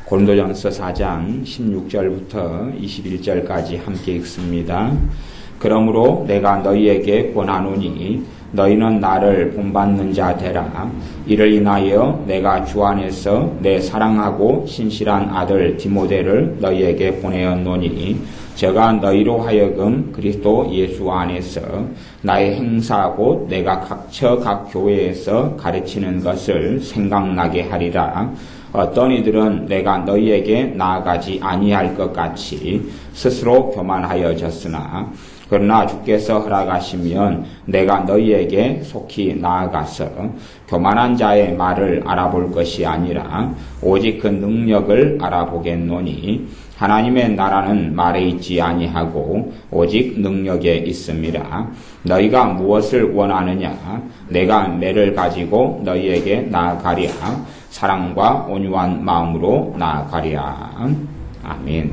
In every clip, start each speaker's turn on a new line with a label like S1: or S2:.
S1: 고린도전서 4장 16절부터 21절까지 함께 읽습니다. 그러므로 내가 너희에게 권하노니 너희는 나를 본받는 자 되라. 이를 인하여 내가 주 안에서 내 사랑하고 신실한 아들 디모데를 너희에게 보내었노니 저가 너희로 하여금 그리스도 예수 안에서 나의 행사 곧 내가 각처 각 교회에서 가르치는 것을 생각나게 하리라. 어떤 이들은 내가 너희에게 나아가지 아니할 것 같이 스스로 교만하여졌으나 그러나 주께서 허락하시면 내가 너희에게 속히 나아가서 교만한 자의 말을 알아볼 것이 아니라 오직 그 능력을 알아보겠노니 하나님의 나라는 말에 있지 아니하고 오직 능력에 있음이라. 너희가 무엇을 원하느냐? 내가 매를 가지고 너희에게 나아가랴. 사랑과 온유한 마음으로 나아가랴. 아멘.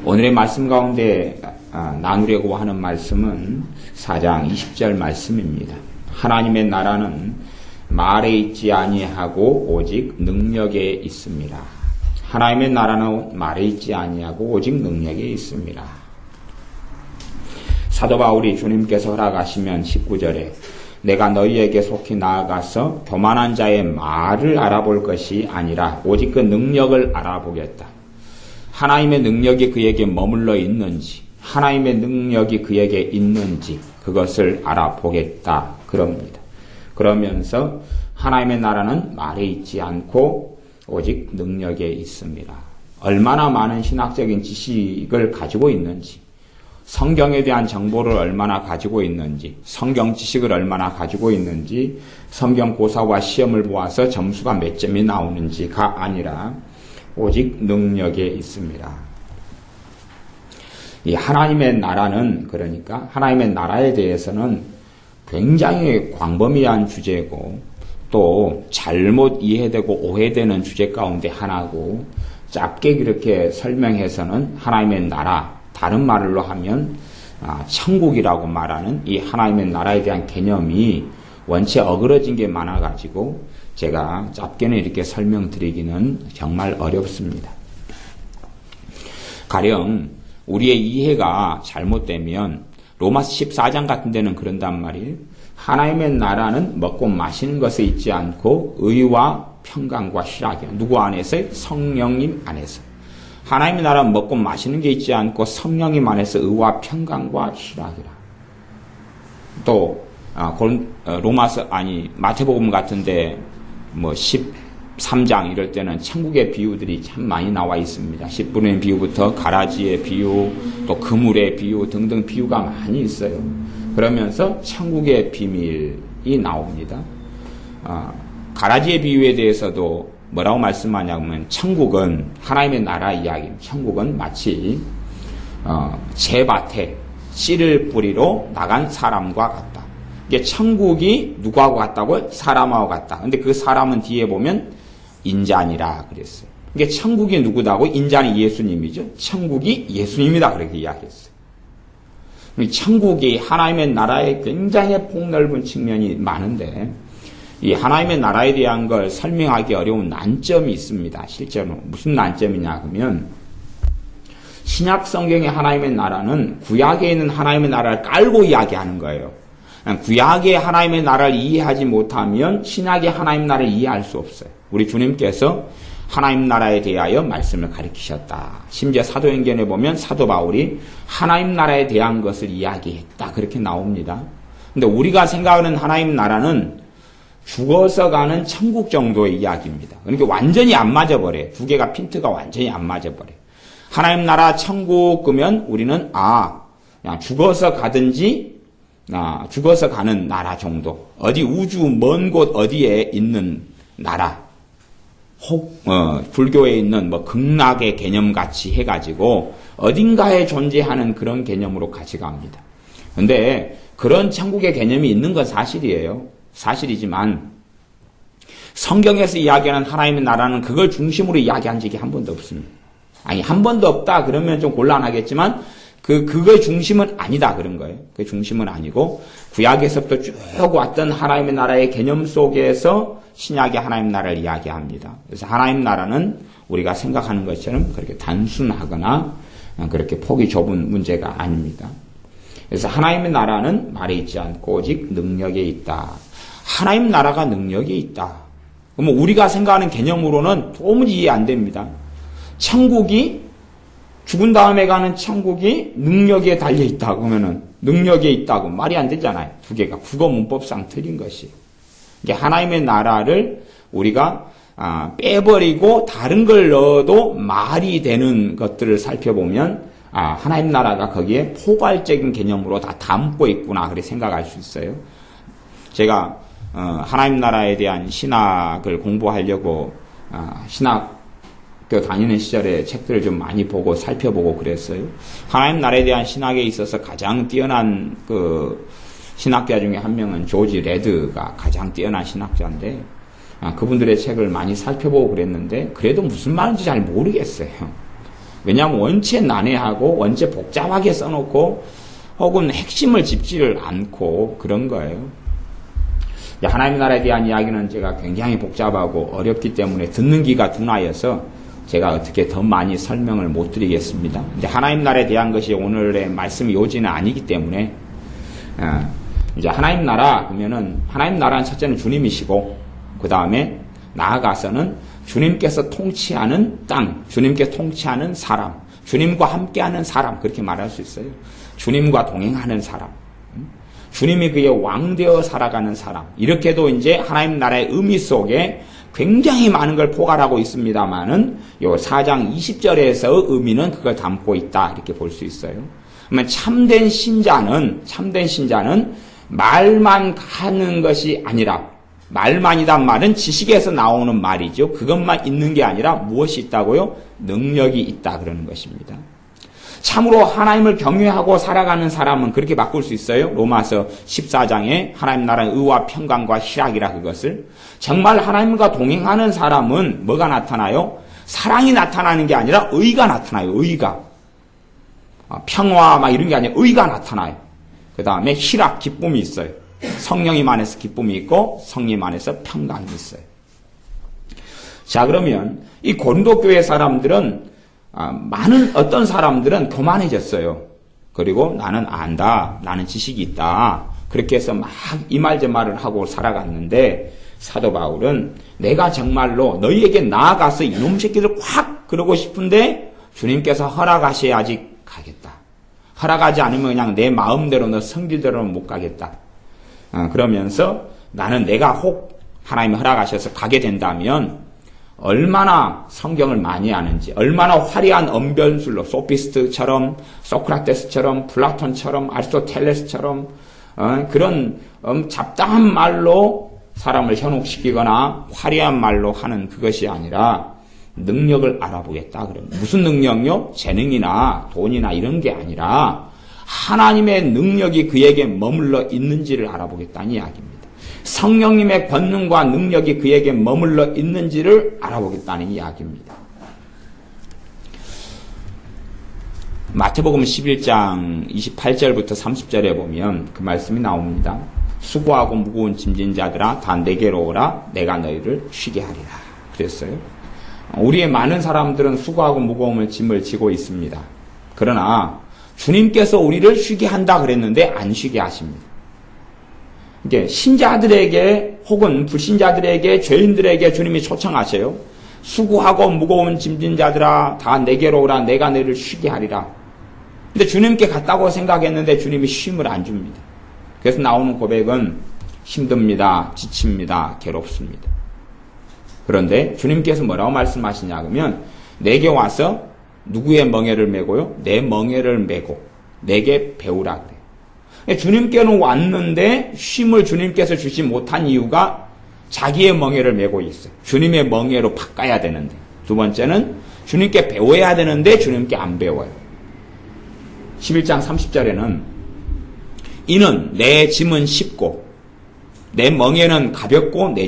S1: 오늘의 말씀 가운데 나누려고 하는 말씀은 4장 20절 말씀입니다. 하나님의 나라는 말에 있지 아니하고 오직 능력에 있습니다. 하나님의 나라는 말에 있지 아니하고 오직 능력에 있습니다. 사도 바울이 주님께서 허락하시면 19절에 내가 너희에게 속히 나아가서 교만한 자의 말을 알아볼 것이 아니라 오직 그 능력을 알아보겠다. 하나님의 능력이 그에게 머물러 있는지, 하나님의 능력이 그에게 있는지 그것을 알아보겠다 그럽니다. 그러면서 하나님의 나라는 말에 있지 않고 오직 능력에 있습니다. 얼마나 많은 신학적인 지식을 가지고 있는지, 성경에 대한 정보를 얼마나 가지고 있는지, 성경 지식을 얼마나 가지고 있는지, 성경 고사와 시험을 보아서 점수가 몇 점이 나오는지가 아니라 오직 능력에 있습니다. 이 하나님의 나라는 그러니까 하나님의 나라에 대해서는 굉장히 광범위한 주제고 또 잘못 이해되고 오해되는 주제 가운데 하나고 짧게 그렇게 설명해서는 하나님의 나라, 다른 말로 하면 천국이라고 말하는 이 하나님의 나라에 대한 개념이 원체 어그러진 게 많아가지고 제가 짧게는 이렇게 설명드리기는 정말 어렵습니다. 가령 우리의 이해가 잘못되면 로마서 14장 같은 데는 그런단 말이에요. 하나님의 나라는 먹고 마시는 것에 있지 않고 의와 평강과 희락이야. 누구 안에서? 성령님 안에서. 하나님의 나라는 먹고 마시는 게 있지 않고 성령님 안에서 의와 평강과 희락이라. 또 마태복음 같은데 13장 이럴 때는 천국의 비유들이 참 많이 나와 있습니다. 10분의 비유부터 가라지의 비유, 또 그물의 비유 등등 비유가 많이 있어요. 그러면서 천국의 비밀이 나옵니다. 가라지의 비유에 대해서도 뭐라고 말씀하냐면 천국은 하나님의 나라 이야기입니다. 천국은 마치 제밭에 씨를 뿌리러 나간 사람과 같다. 이게 천국이 누구하고 같다고요? 사람하고 같다. 근데 그 사람은 뒤에 보면 인자니라 그랬어요. 이게 천국이 누구다고? 인자는 예수님이죠. 천국이 예수님이다 그렇게 이야기했어요. 천국이 하나님의 나라에 굉장히 폭넓은 측면이 많은데 이 하나님의 나라에 대한 걸 설명하기 어려운 난점이 있습니다. 실제로 무슨 난점이냐 그러면 신약 성경의 하나님의 나라는 구약에 있는 하나님의 나라를 깔고 이야기하는 거예요. 구약의 하나님의 나라를 이해하지 못하면 신약의 하나님 나라를 이해할 수 없어요. 우리 주님께서 하나님 나라에 대하여 말씀을 가르치셨다. 심지어 사도행전에 보면 사도 바울이 하나님 나라에 대한 것을 이야기했다. 그렇게 나옵니다. 근데 우리가 생각하는 하나님 나라는 죽어서 가는 천국 정도의 이야기입니다. 그러니까 완전히 안 맞아버려요. 두 개가 핀트가 완전히 안 맞아버려요. 하나님 나라 천국 그러면 우리는 그냥 죽어서 가든지 죽어서 가는 나라 정도. 어디 우주 먼 곳 어디에 있는 나라. 혹 불교에 있는 극락의 개념 같이 해가지고 어딘가에 존재하는 그런 개념으로 같이 갑니다. 근데 그런 천국의 개념이 있는 건 사실이에요. 사실이지만 성경에서 이야기하는 하나님의 나라는 그걸 중심으로 이야기한 적이 한 번도 없습니다. 아니 한 번도 없다 그러면 좀 곤란하겠지만 그거의 중심은 아니다 그런 거예요. 그 중심은 아니고 구약에서부터 쭉 왔던 하나님의 나라의 개념 속에서 신약의 하나님 나라를 이야기합니다. 그래서 하나님 나라는 우리가 생각하는 것처럼 그렇게 단순하거나 그렇게 폭이 좁은 문제가 아닙니다. 그래서 하나님의 나라는 말에 있지 않고 오직 능력에 있다. 하나님 나라가 능력이 있다. 그러면 우리가 생각하는 개념으로는 도무지 이해 안 됩니다. 천국이 죽은 다음에 가는 천국이 능력에 달려 있다고 하면은 능력에 있다고 말이 안 되잖아요. 두 개가 국어 문법상 틀린 것이. 이게 하나님의 나라를 우리가 빼버리고 다른 걸 넣어도 말이 되는 것들을 살펴보면 하나님 나라가 거기에 포괄적인 개념으로 다 담고 있구나 그렇게 생각할 수 있어요. 제가 하나님 나라에 대한 신학을 공부하려고 신학교 다니는 시절에 책들을 좀 많이 보고 살펴보고 그랬어요. 하나님 나라에 대한 신학에 있어서 가장 뛰어난 그 신학자 중에 한 명은 조지 레드가 가장 뛰어난 신학자인데 그분들의 책을 많이 살펴보고 그랬는데 그래도 무슨 말인지 잘 모르겠어요. 왜냐하면 원체 난해하고 원체 복잡하게 써놓고 혹은 핵심을 짚지를 않고 그런 거예요. 하나님 나라에 대한 이야기는 제가 굉장히 복잡하고 어렵기 때문에 듣는 기가 둔하여서 제가 어떻게 더 많이 설명을 못 드리겠습니다. 근데 하나님 나라에 대한 것이 오늘의 말씀의 요지는 아니기 때문에 이제 하나님 나라 그러면은 하나님 나라는 첫째는 주님이시고 그 다음에 나아가서는 주님께서 통치하는 땅, 주님께서 통치하는 사람, 주님과 함께하는 사람 그렇게 말할 수 있어요. 주님과 동행하는 사람, 주님이 그의 왕되어 살아가는 사람 이렇게도 이제 하나님 나라의 의미 속에 굉장히 많은 걸 포괄하고 있습니다만은 요 4장 20절에서의 의미는 그걸 담고 있다 이렇게 볼 수 있어요. 그러면 참된 신자는 말만 하는 것이 아니라 말만이란 말은 지식에서 나오는 말이죠. 그것만 있는 게 아니라 무엇이 있다고요? 능력이 있다 그러는 것입니다. 참으로 하나님을 경외하고 살아가는 사람은 그렇게 바꿀 수 있어요. 로마서 14장에 하나님 나라의 의와 평강과 희락이라 그것을 정말 하나님과 동행하는 사람은 뭐가 나타나요? 사랑이 나타나는 게 아니라 의가 나타나요. 의가. 평화 막 이런 게 아니라 의가 나타나요. 그 다음에 희락, 기쁨이 있어요. 성령님 안에서 기쁨이 있고 성님 안에서 평강이 있어요. 자 그러면 이 고린도 교회 사람들은 어떤 사람들은 교만해졌어요. 그리고 나는 안다. 나는 지식이 있다. 그렇게 해서 막 이 말 저 말을 하고 살아갔는데 사도 바울은 내가 정말로 너희에게 나아가서 이놈 새끼들 확 그러고 싶은데 주님께서 허락하셔야지 가겠다. 허락하지 않으면 그냥 내 마음대로 너 성질대로는 못 가겠다. 그러면서 나는 내가 혹 하나님이 허락하셔서 가게 된다면 얼마나 성경을 많이 아는지 얼마나 화려한 언변술로 소피스트처럼 소크라테스처럼 플라톤처럼 아리스토텔레스처럼 그런 잡다한 말로 사람을 현혹시키거나 화려한 말로 하는 그것이 아니라 능력을 알아보겠다. 그래요. 무슨 능력요? 재능이나 돈이나 이런 게 아니라 하나님의 능력이 그에게 머물러 있는지를 알아보겠다는 이야기입니다. 성령님의 권능과 능력이 그에게 머물러 있는지를 알아보겠다는 이야기입니다. 마태복음 11장 28절부터 30절에 보면 그 말씀이 나옵니다. 수고하고 무거운 짐진 자들아 다 내게로 오라 내가 너희를 쉬게 하리라. 그랬어요. 우리의 많은 사람들은 수고하고 무거운 짐을 지고 있습니다. 그러나 주님께서 우리를 쉬게 한다 그랬는데 안 쉬게 하십니다. 이게 신자들에게 혹은 불신자들에게 죄인들에게 주님이 초청하세요. 수고하고 무거운 짐진 자들아 다 내게로 오라 내가 너희를 쉬게 하리라. 근데 주님께 갔다고 생각했는데 주님이 쉼을 안 줍니다. 그래서 나오는 고백은 힘듭니다. 지칩니다. 괴롭습니다. 그런데 주님께서 뭐라고 말씀하시냐 그러면 내게 와서 누구의 멍에를 메고요? 내 멍에를 메고 내게 배우라 그래요. 주님께는 왔는데 쉼을 주님께서 주지 못한 이유가 자기의 멍에를 메고 있어요. 주님의 멍에로 바꿔야 되는데. 두 번째는 주님께 배워야 되는데 주님께 안 배워요. 11장 30절에는 이는 내 짐은 쉽고 내 멍에는 가볍고 내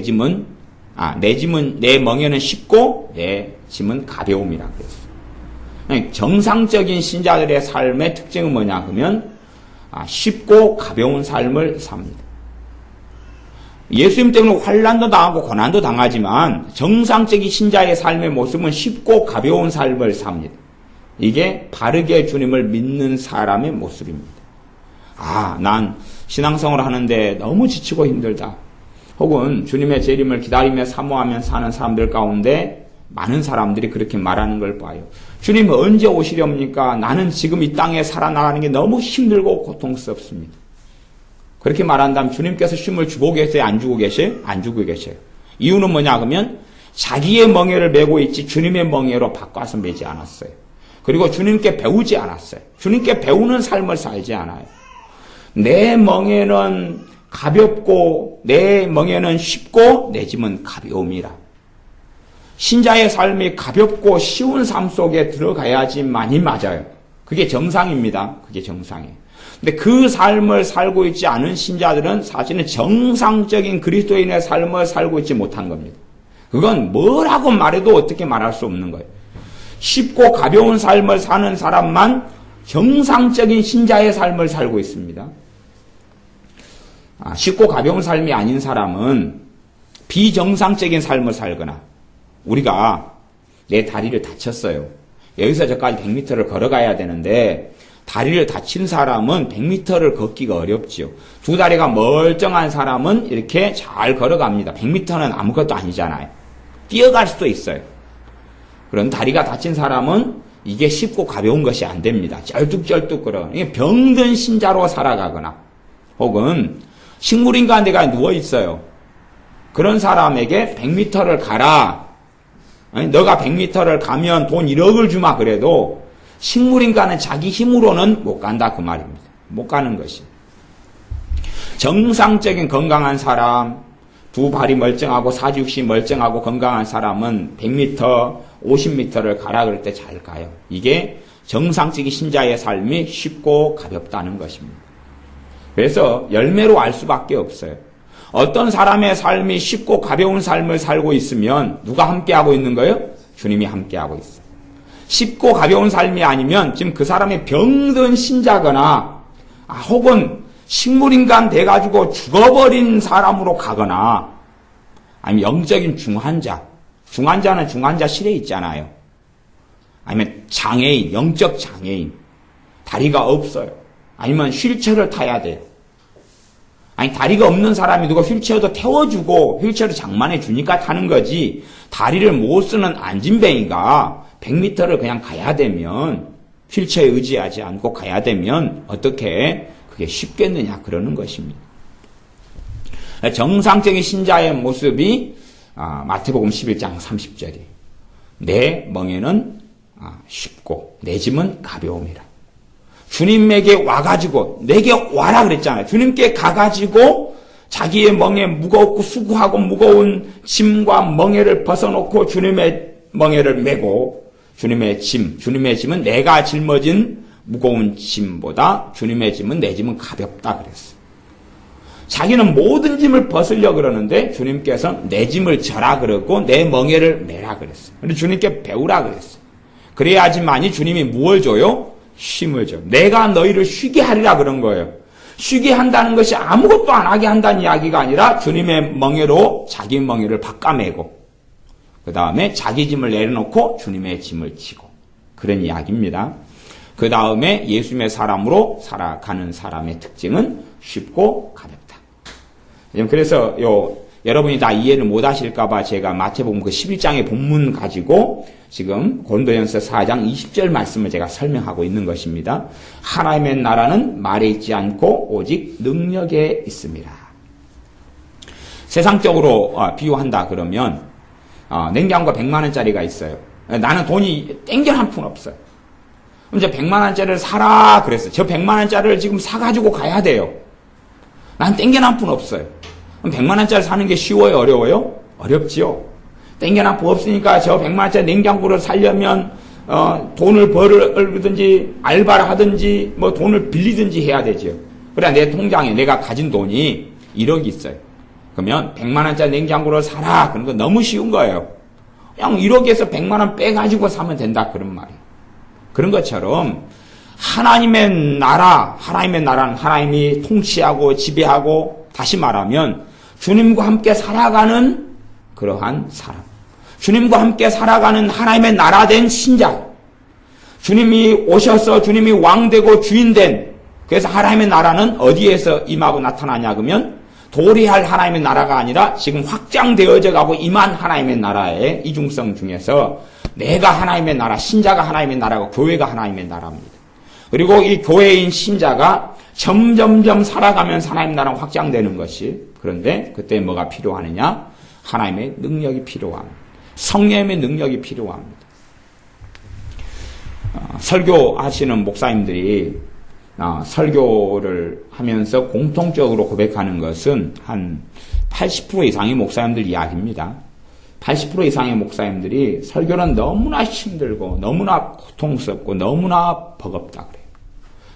S1: 멍에는 쉽고 내 짐은 가벼움이라 그랬어요. 정상적인 신자들의 삶의 특징은 뭐냐 그러면 쉽고 가벼운 삶을 삽니다. 예수님 때문에 환난도 당하고 고난도 당하지만 정상적인 신자의 삶의 모습은 쉽고 가벼운 삶을 삽니다. 이게 바르게 주님을 믿는 사람의 모습입니다. 난 신앙생활을 하는데 너무 지치고 힘들다. 혹은 주님의 재림을 기다리며 사모하며 사는 사람들 가운데 많은 사람들이 그렇게 말하는 걸 봐요. 주님 언제 오시렵니까? 나는 지금 이 땅에 살아나가는 게 너무 힘들고 고통스럽습니다. 그렇게 말한다면 주님께서 쉼을 주고 계세요? 안 주고 계세요? 안 주고 계세요. 이유는 뭐냐 그러면 자기의 멍에를 메고 있지 주님의 멍에로 바꿔서 메지 않았어요. 그리고 주님께 배우지 않았어요. 주님께 배우는 삶을 살지 않아요. 내 멍에는 가볍고 내 멍에는 쉽고 내 짐은 가벼움이라. 신자의 삶이 가볍고 쉬운 삶 속에 들어가야지만이 맞아요. 그게 정상입니다. 그게 정상이에요. 근데 그 삶을 살고 있지 않은 신자들은 사실은 정상적인 그리스도인의 삶을 살고 있지 못한 겁니다. 그건 뭐라고 말해도 어떻게 말할 수 없는 거예요. 쉽고 가벼운 삶을 사는 사람만 정상적인 신자의 삶을 살고 있습니다. 쉽고 가벼운 삶이 아닌 사람은 비정상적인 삶을 살거나 우리가 내 다리를 다쳤어요. 여기서 저까지 100m를 걸어가야 되는데 다리를 다친 사람은 100m를 걷기가 어렵지요. 두 다리가 멀쩡한 사람은 이렇게 잘 걸어갑니다. 100m는 아무것도 아니잖아요. 뛰어갈 수도 있어요. 그런 다리가 다친 사람은 이게 쉽고 가벼운 것이 안 됩니다. 쩔뚝쩔뚝 걸어. 병든 신자로 살아가거나 혹은 식물인간 데가 누워 있어요. 그런 사람에게 100m를 가라. 너가 100m를 가면 돈 1억을 주마 그래도 식물인간은 자기 힘으로는 못 간다 그 말입니다. 못 가는 것이. 정상적인 건강한 사람, 두 발이 멀쩡하고 사지육시 멀쩡하고 건강한 사람은 100m, 50m를 가라 그럴 때 잘 가요. 이게 정상적인 신자의 삶이 쉽고 가볍다는 것입니다. 그래서 열매로 알 수밖에 없어요. 어떤 사람의 삶이 쉽고 가벼운 삶을 살고 있으면 누가 함께하고 있는 거예요? 주님이 함께하고 있어요. 쉽고 가벼운 삶이 아니면 지금 그 사람이 병든 신자거나 혹은 식물인간 돼가지고 죽어버린 사람으로 가거나 아니면 영적인 중환자는 중환자실에 있잖아요. 아니면 장애인, 영적 장애인, 다리가 없어요. 아니면 휠체어를 타야 돼요. 다리가 없는 사람이 누가 휠체어도 태워주고 휠체어를 장만해 주니까 타는 거지 다리를 못 쓰는 안진뱅이가 100m를 그냥 가야 되면 휠체어에 의지하지 않고 가야 되면 어떻게 그게 쉽겠느냐 그러는 것입니다. 정상적인 신자의 모습이 마태복음 11장 30절이에요. 내 멍에는 쉽고 내 짐은 가벼움이라. 주님에게 와가지고 내게 와라 그랬잖아요. 주님께 가가지고 자기의 멍에 무겁고 수고하고 무거운 짐과 멍에를 벗어놓고 주님의 멍에를 메고 주님의 짐은 내가 짊어진 무거운 짐보다 주님의 짐은 내 짐은 가볍다 그랬어요. 자기는 모든 짐을 벗으려고 그러는데 주님께서 내 짐을 져라 그랬고 내 멍에를 메라 그랬어요. 그런데 주님께 배우라 그랬어요. 그래야지만이 주님이 무엇을 줘요? 쉼을 줘요. 내가 너희를 쉬게 하리라 그런 거예요. 쉬게 한다는 것이 아무것도 안 하게 한다는 이야기가 아니라 주님의 멍에로 자기 멍에를 바꿔매고 그 다음에 자기 짐을 내려놓고 주님의 짐을 지고 그런 이야기입니다. 그 다음에 예수님의 사람으로 살아가는 사람의 특징은 쉽고 가볍다. 그래서 여러분이 다 이해를 못 하실까봐 제가 마태복음 그 11장의 본문 가지고 지금 고린도전서 4장 20절 말씀을 제가 설명하고 있는 것입니다. 하나님의 나라는 말에 있지 않고 오직 능력에 있습니다. 세상적으로 비유한다 그러면 냉장고가 100만 원짜리가 있어요. 나는 돈이 땡겨 한 푼 없어요. 그럼 이제 100만 원짜리를 사라 그랬어요. 저 100만 원짜리를 지금 사가지고 가야 돼요. 난 땡겨 한 푼 없어요. 그럼 100만 원짜리 사는 게 쉬워요? 어려워요? 어렵지요. 땡겨 한 푼 없으니까 저 100만 원짜리 냉장고를 사려면 돈을 벌든지 알바를 하든지 뭐 돈을 빌리든지 해야 되죠. 그래 내 통장에 내가 가진 돈이 1억이 있어요. 그러면 100만 원짜리 냉장고를 사라. 그런 거 너무 쉬운 거예요. 그냥 1억에서 100만 원 빼가지고 사면 된다. 그런 말이에요. 그런 것처럼 하나님의 나라는 하나님이 통치하고 지배하고, 다시 말하면 주님과 함께 살아가는 그러한 사람, 주님과 함께 살아가는 하나님의 나라된 신자, 주님이 오셔서 주님이 왕되고 주인된, 그래서 하나님의 나라는 어디에서 임하고 나타나냐 그러면 도래할 하나님의 나라가 아니라 지금 확장되어져 가고 임한 하나님의 나라의 이중성 중에서 내가 하나님의 나라, 신자가 하나님의 나라고 교회가 하나님의 나라입니다. 그리고 이 교회인 신자가 점점점 살아가면서 하나님의 나라가 확장되는 것이, 그런데 그때 뭐가 필요하느냐? 하나님의 능력이 필요합니다. 성령의 능력이 필요합니다. 설교하시는 목사님들이 설교를 하면서 공통적으로 고백하는 것은 한 80% 이상의 목사님들 이야기입니다. 80% 이상의 목사님들이 설교는 너무나 힘들고 너무나 고통스럽고 너무나 버겁다 그래요.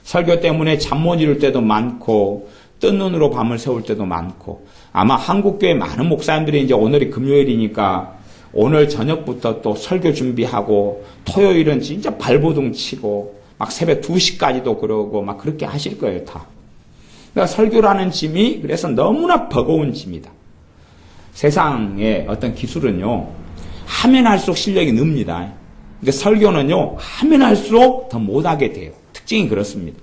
S1: 설교 때문에 잠 못 이룰 때도 많고 뜬 눈으로 밤을 새울 때도 많고, 아마 한국교회 많은 목사님들이 이제 오늘이 금요일이니까 오늘 저녁부터 또 설교 준비하고 토요일은 진짜 발버둥 치고 막 새벽 2시까지도 그러고 막 그렇게 하실 거예요, 다. 그러니까 설교라는 짐이 그래서 너무나 버거운 짐이다. 세상의 어떤 기술은요, 하면 할수록 실력이 늡니다. 근데 설교는요, 하면 할수록 더 못하게 돼요. 특징이 그렇습니다.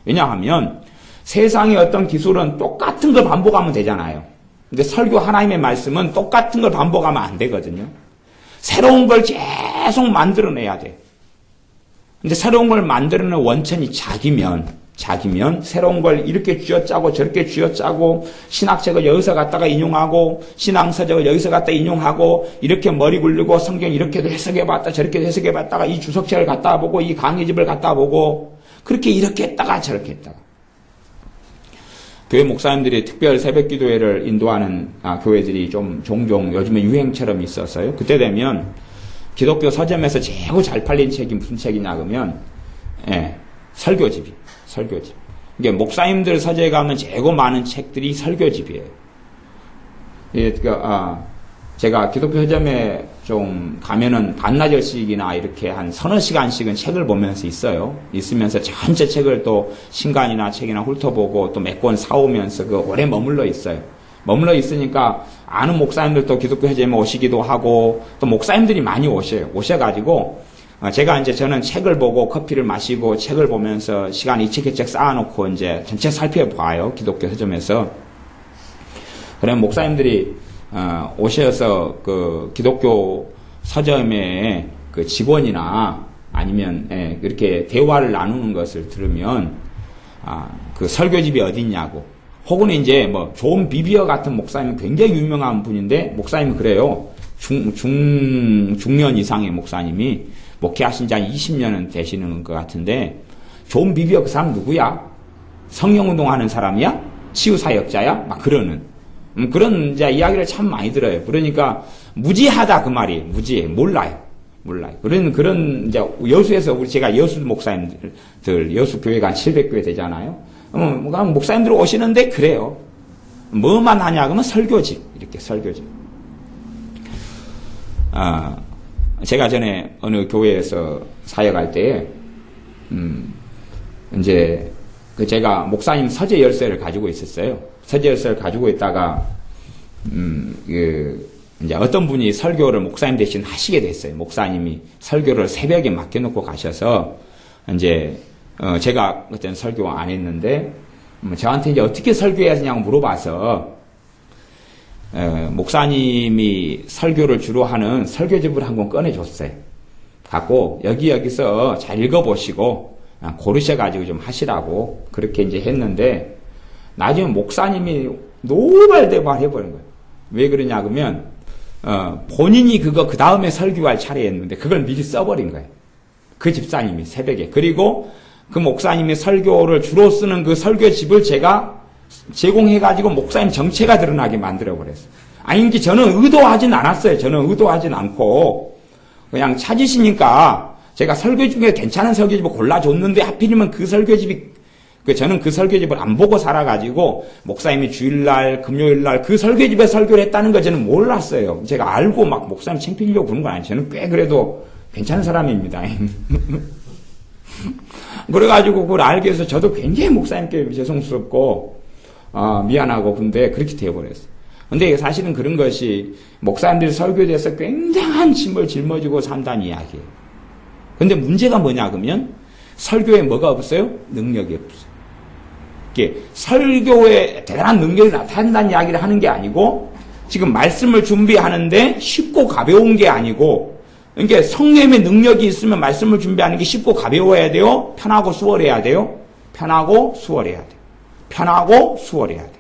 S1: 왜냐하면 세상의 어떤 기술은 똑같은 걸 반복하면 되잖아요. 근데 설교 하나님의 말씀은 똑같은 걸 반복하면 안 되거든요. 새로운 걸 계속 만들어내야 돼. 근데 새로운 걸 만들어내는 원천이 자기면 새로운 걸 이렇게 쥐어짜고 저렇게 쥐어짜고, 신학책을 여기서 갖다가 인용하고 신앙서적을 여기서 갖다 인용하고, 이렇게 머리 굴리고 성경 이렇게도 해석해봤다 저렇게도 해석해봤다가 이 주석책을 갖다 보고 이 강의집을 갖다 보고, 그렇게 이렇게 했다가 저렇게 했다가. 교회 목사님들이 특별 새벽 기도회를 인도하는 교회들이 좀 종종 요즘에 유행처럼 있었어요. 그때 되면 기독교 서점에서 제일 잘 팔린 책이 무슨 책이냐 그러면 설교집. 이게 목사님들 서재에 가면 제일 많은 책들이 설교집이에요. 제가 기독교 서점에 좀 가면은 반나절씩이나 이렇게 한 서너 시간씩은 책을 보면서 있으면서 전체 책을 또 신간이나 책이나 훑어보고 또 몇 권 사오면서 오래 머물러 있어요. 머물러 있으니까 아는 목사님들도 기독교 서점에 오시기도 하고, 또 목사님들이 많이 오셔가지고, 저는 책을 보고 커피를 마시고 책을 보면서 시간 이 책 쌓아놓고 이제 전체 살펴봐요. 기독교 서점에서. 그러면 목사님들이 오셔서 그 기독교 서점의 그 직원이나 아니면 그렇게 대화를 나누는 것을 들으면 그 설교집이 어딨냐고, 혹은 이제 뭐 존 비비어 같은 목사님, 굉장히 유명한 분인데 목사님은 그래요. 중년 이상의 목사님이 목회하신 지 한 20년은 되시는 것 같은데, 존 비비어 그 사람 누구야? 성령운동하는 사람이야? 치유사역자야? 막 그러는 그런 이제 이야기를 참 많이 들어요. 그러니까 무지하다 그 말이, 무지해, 몰라요. 그런 이제 여수에서 제가 여수 목사님들, 여수 교회가 한 700교회 되잖아요. 목사님들 오시는데 그래요. 뭐만 하냐 그러면 설교집, 이렇게 설교집. 제가 전에 어느 교회에서 사역할 때에 이제 제가 목사님 서재 열쇠를 가지고 있었어요. 서재 열쇠를 가지고 있다가 이제 어떤 분이 설교를 목사님 대신 하시게 됐어요. 목사님이 설교를 새벽에 맡겨놓고 가셔서 이제 제가 그때는 설교 안 했는데 저한테 이제 어떻게 설교해야 되냐고 물어봐서 목사님이 설교를 주로 하는 설교집을 한 권 꺼내줬어요. 갖고 여기서 잘 읽어보시고 고르셔가지고 좀 하시라고 그렇게 이제 했는데, 나중에 목사님이 노발대발 해버린 거예요. 왜 그러냐 그러면 본인이 그거 그 다음에 설교할 차례였는데 그걸 미리 써버린 거예요. 그 집사님이 새벽에. 그리고 그 목사님이 설교를 주로 쓰는 그 설교집을 제가 제공해가지고 목사님 정체가 드러나게 만들어버렸어요. 아닌지 저는 의도하진 않았어요. 저는 의도하진 않고 그냥 찾으시니까 제가 설교 중에 괜찮은 설교집을 골라줬는데 하필이면 그 설교집이, 저는 그 설교집을 안 보고 살아가지고 목사님이 주일날, 금요일날 그 설교집에 설교를 했다는 거 저는 몰랐어요. 제가 알고 막 목사님 창피하려고 그런 건 아니에요. 저는 꽤 그래도 괜찮은 사람입니다. 그래가지고 그걸 알게 해서 저도 굉장히 목사님께 죄송스럽고, 미안하고, 근데 그렇게 되어버렸어요. 근데 사실은 그런 것이 목사님들이 설교돼서 굉장한 짐을 짊어지고 산다는 이야기예요. 근데 문제가 뭐냐, 그러면 설교에 뭐가 없어요? 능력이 없어요. 이게 설교에 대단한 능력이 나타난다는 이야기를 하는 게 아니고, 지금 말씀을 준비하는데 쉽고 가벼운 게 아니고, 그러니까 성령의 능력이 있으면 말씀을 준비하는 게 쉽고 가벼워야 돼요? 편하고 수월해야 돼요? 편하고 수월해야 돼요. 편하고 수월해야 돼요.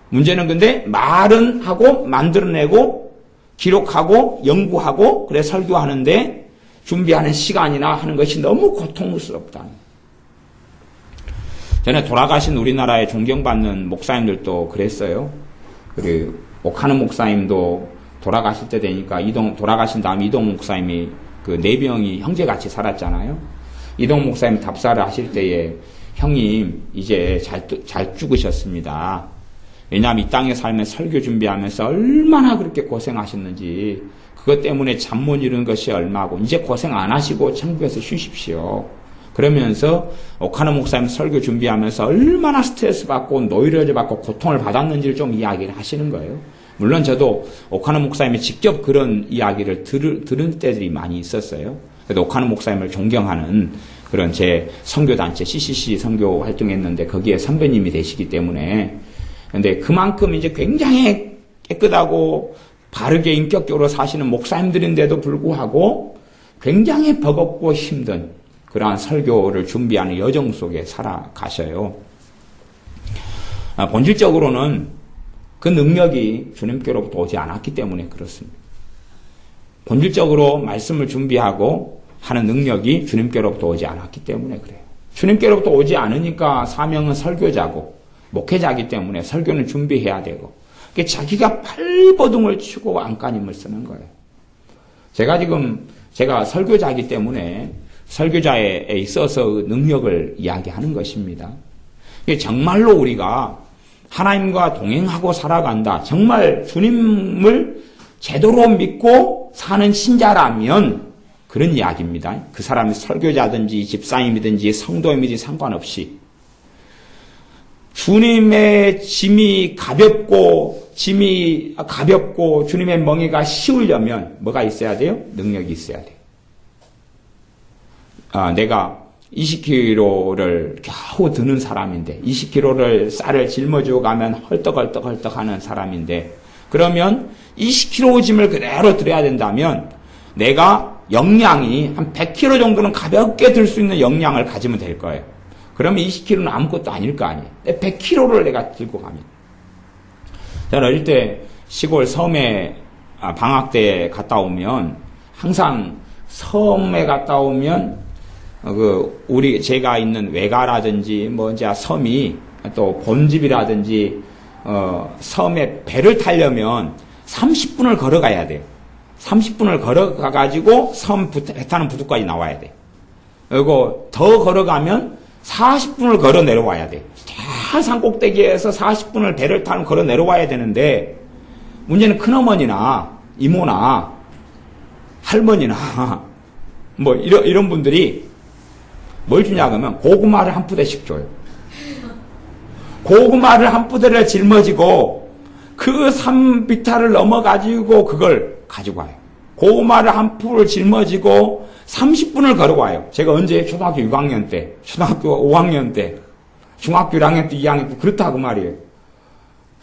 S1: 문제는 근데 말은 하고 만들어내고 기록하고 연구하고 그래 설교하는데 준비하는 시간이나 하는 것이 너무 고통스럽다. 전에 돌아가신 우리나라의 존경받는 목사님들도 그랬어요. 그리고 오카노 목사님도 돌아가실 때 되니까 돌아가신 다음에 이동 목사님이 그 네 명이 형제같이 살았잖아요. 이동 목사님 답사를 하실 때에 형님 이제 잘 죽으셨습니다. 왜냐하면 이 땅에 살면서 설교 준비하면서 얼마나 그렇게 고생하셨는지 그것 때문에 잠 못 이루는 것이 얼마고 이제 고생 안 하시고 천국에서 쉬십시오. 그러면서 오카노 목사님 설교 준비하면서 얼마나 스트레스 받고 노이로제 받고 고통을 받았는지를 좀 이야기를 하시는 거예요. 물론 저도 오카노 목사님이 직접 그런 이야기를 들은 때들이 많이 있었어요. 그래도 오카노 목사님을 존경하는 그런 제 선교단체 CCC 선교 활동했는데 거기에 선배님이 되시기 때문에 근데 그만큼 이제 굉장히 깨끗하고 바르게 인격적으로 사시는 목사님들인데도 불구하고 굉장히 버겁고 힘든 그러한 설교를 준비하는 여정 속에 살아가셔요. 본질적으로는 그 능력이 주님께로부터 오지 않았기 때문에 그렇습니다. 본질적으로 말씀을 준비하고 하는 능력이 주님께로부터 오지 않았기 때문에 그래요. 주님께로부터 오지 않으니까 사명은 설교자고 목회자이기 때문에 설교는 준비해야 되고 자기가 발버둥을 치고 안간힘을 쓰는 거예요. 제가 설교자이기 때문에 설교자에 있어서 능력을 이야기하는 것입니다. 정말로 우리가 하나님과 동행하고 살아간다. 정말 주님을 제대로 믿고 사는 신자라면 그런 이야기입니다. 그 사람이 설교자든지 집사님이든지 성도임이든지 상관없이 주님의 짐이 가볍고 주님의 멍에가 쉬우려면 뭐가 있어야 돼요? 능력이 있어야 돼요. 내가 20kg를 겨우 드는 사람인데 20kg를 쌀을 짊어지고 가면 헐떡헐떡 하는 사람인데 그러면 20kg 짐을 그대로 들어야 된다면 내가 역량이 한 100kg 정도는 가볍게 들 수 있는 역량을 가지면 될 거예요. 그러면 20kg는 아무것도 아닐 거 아니에요. 100kg를 내가 들고 가면. 저는 어릴 때 시골 섬에 방학 때 갔다 오면 항상 섬에 갔다 오면 제가 있는 외가라든지 이제 섬이 또 본집이라든지 섬에 배를 타려면 30분을 걸어가야 돼요. 30분을 걸어가가지고 배 타는 부두까지 나와야 돼. 그리고 더 걸어가면 40분을 걸어 내려와야 돼. 다 산꼭대기에서 40분을 배를 타고 걸어 내려와야 되는데 문제는 큰어머니나 이모나 할머니나 이런 분들이 뭘 주냐 그러면 고구마를 한 푸대씩 줘요. 고구마를 한 푸대를 짊어지고 그 산비탈을 넘어가지고 그걸 가지고 와요. 고구마를 한 푸를 짊어지고 30분을 걸어와요. 제가 언제 초등학교 6학년 때, 초등학교 5학년 때, 중학교 1학년 때, 2학년 때 그렇다고 말이에요.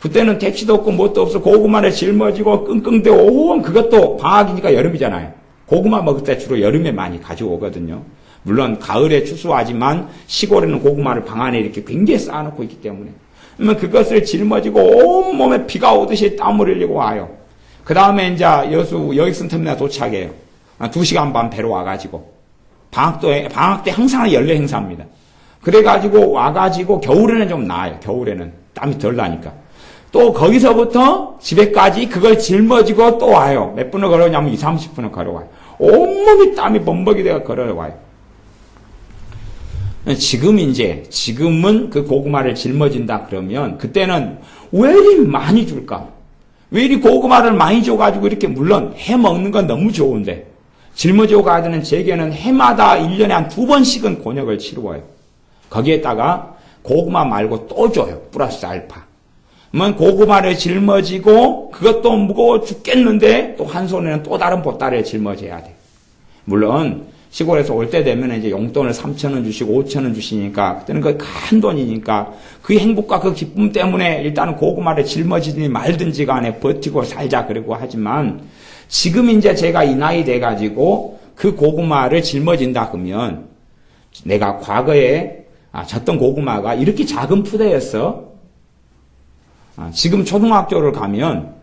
S1: 그때는 택시도 없고 뭣도 없어 고구마를 짊어지고 끙끙대고 그것도 방학이니까 여름이잖아요. 고구마 먹을 때 주로 여름에 많이 가지고 오거든요. 물론 가을에 추수하지만 시골에는 고구마를 방 안에 이렇게 굉장히 쌓아놓고 있기 때문에 그러면 그것을 짊어지고 온몸에 비가 오듯이 땀을 흘리고 와요. 그 다음에 이제 여객선터미널 도착해요. 2시간 반 배로 와가지고 방학 때 항상 연례 행사입니다. 그래가지고 와가지고 겨울에는 좀 나아요. 겨울에는 땀이 덜 나니까 또 거기서부터 집에까지 그걸 짊어지고 또 와요. 몇 분을 걸어오냐면 20-30분을 걸어와요. 온몸이 땀이 범벅이 되어 걸어와요. 지금은 그 고구마를 짊어진다 그러면 그때는 왜 이리 많이 줄까? 왜 이리 고구마를 많이 줘가지고 이렇게 물론 해 먹는 건 너무 좋은데 짊어지고 가야 되는 제게는 해마다 1년에 한 2번씩은 곤욕을 치루어요. 거기에다가 고구마 말고 또 줘요. 플러스 알파. 그러면 고구마를 짊어지고 그것도 무거워 죽겠는데 또 한 손에는 또 다른 보따리를 짊어져야 돼요. 물론 시골에서 올 때 되면 이제 용돈을 3,000원 주시고 5,000원 주시니까 그때는 거의 큰 돈이니까 그 행복과 그 기쁨 때문에 일단은 고구마를 짊어지든지 말든지 간에 버티고 살자 그러고 하지만 지금 이제 제가 이 나이 돼가지고 그 고구마를 짊어진다 그러면 내가 과거에 졌던 고구마가 이렇게 작은 푸대였어. 지금 초등학교를 가면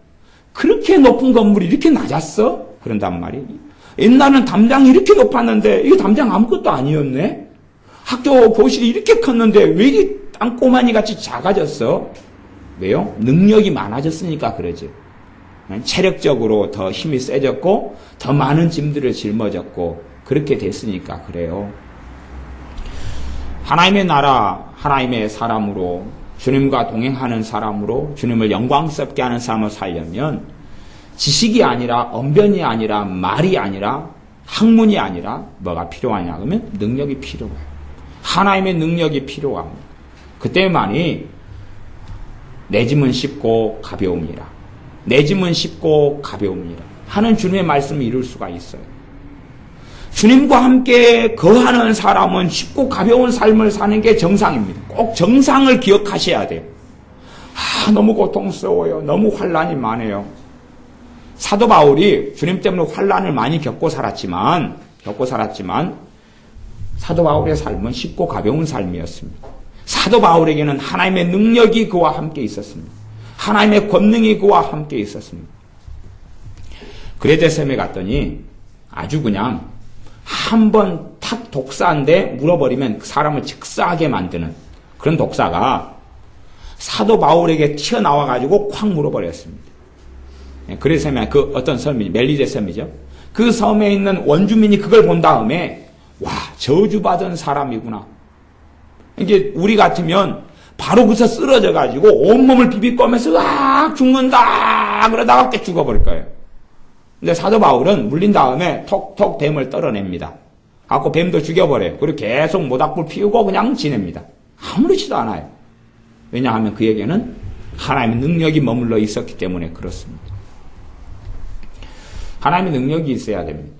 S1: 그렇게 높은 건물이 이렇게 낮았어? 그런단 말이에요. 옛날은 담장이 이렇게 높았는데 이게 담장 아무것도 아니었네? 학교 교실이 이렇게 컸는데 왜 이렇게 땅꼬마니 같이 작아졌어? 왜요? 능력이 많아졌으니까 그러지. 체력적으로 더 힘이 세졌고 더 많은 짐들을 짊어졌고 그렇게 됐으니까 그래요. 하나님의 나라, 하나님의 사람으로 주님과 동행하는 사람으로 주님을 영광스럽게 하는 삶을 살려면 지식이 아니라 언변이 아니라 말이 아니라 학문이 아니라 뭐가 필요하냐 그러면 능력이 필요해요. 하나님의 능력이 필요합니다. 그때만이 내 짐은 쉽고 가벼움이라. 내 짐은 쉽고 가벼움이라 하는 주님의 말씀을 이룰 수가 있어요. 주님과 함께 거하는 사람은 쉽고 가벼운 삶을 사는 게 정상입니다. 꼭 정상을 기억하셔야 돼요. 너무 고통스러워요. 너무 환난이 많아요. 사도 바울이 주님 때문에 환난을 많이 겪고 살았지만 사도 바울의 삶은 쉽고 가벼운 삶이었습니다. 사도 바울에게는 하나님의 능력이 그와 함께 있었습니다. 하나님의 권능이 그와 함께 있었습니다. 그레데셈에 갔더니 아주 그냥 한번 탁 독사인데 물어버리면 그 사람을 즉사하게 만드는 그런 독사가 사도 바울에게 튀어나와가지고 콱 물어버렸습니다. 그레데셈에 그 어떤 섬이 멜리데 섬이죠. 그 섬에 있는 원주민이 그걸 본 다음에 와 저주받은 사람이구나. 이게 우리 같으면 바로 그서 쓰러져가지고 온몸을 비비꼬면서 으악 죽는다 그러다가 깨 죽어버릴 거예요. 근데 사도 바울은 물린 다음에 톡톡 뱀을 떨어냅니다. 갖고 뱀도 죽여버려요. 그리고 계속 모닥불 피우고 그냥 지냅니다. 아무렇지도 않아요. 왜냐하면 그에게는 하나님의 능력이 머물러 있었기 때문에 그렇습니다. 하나님의 능력이 있어야 됩니다.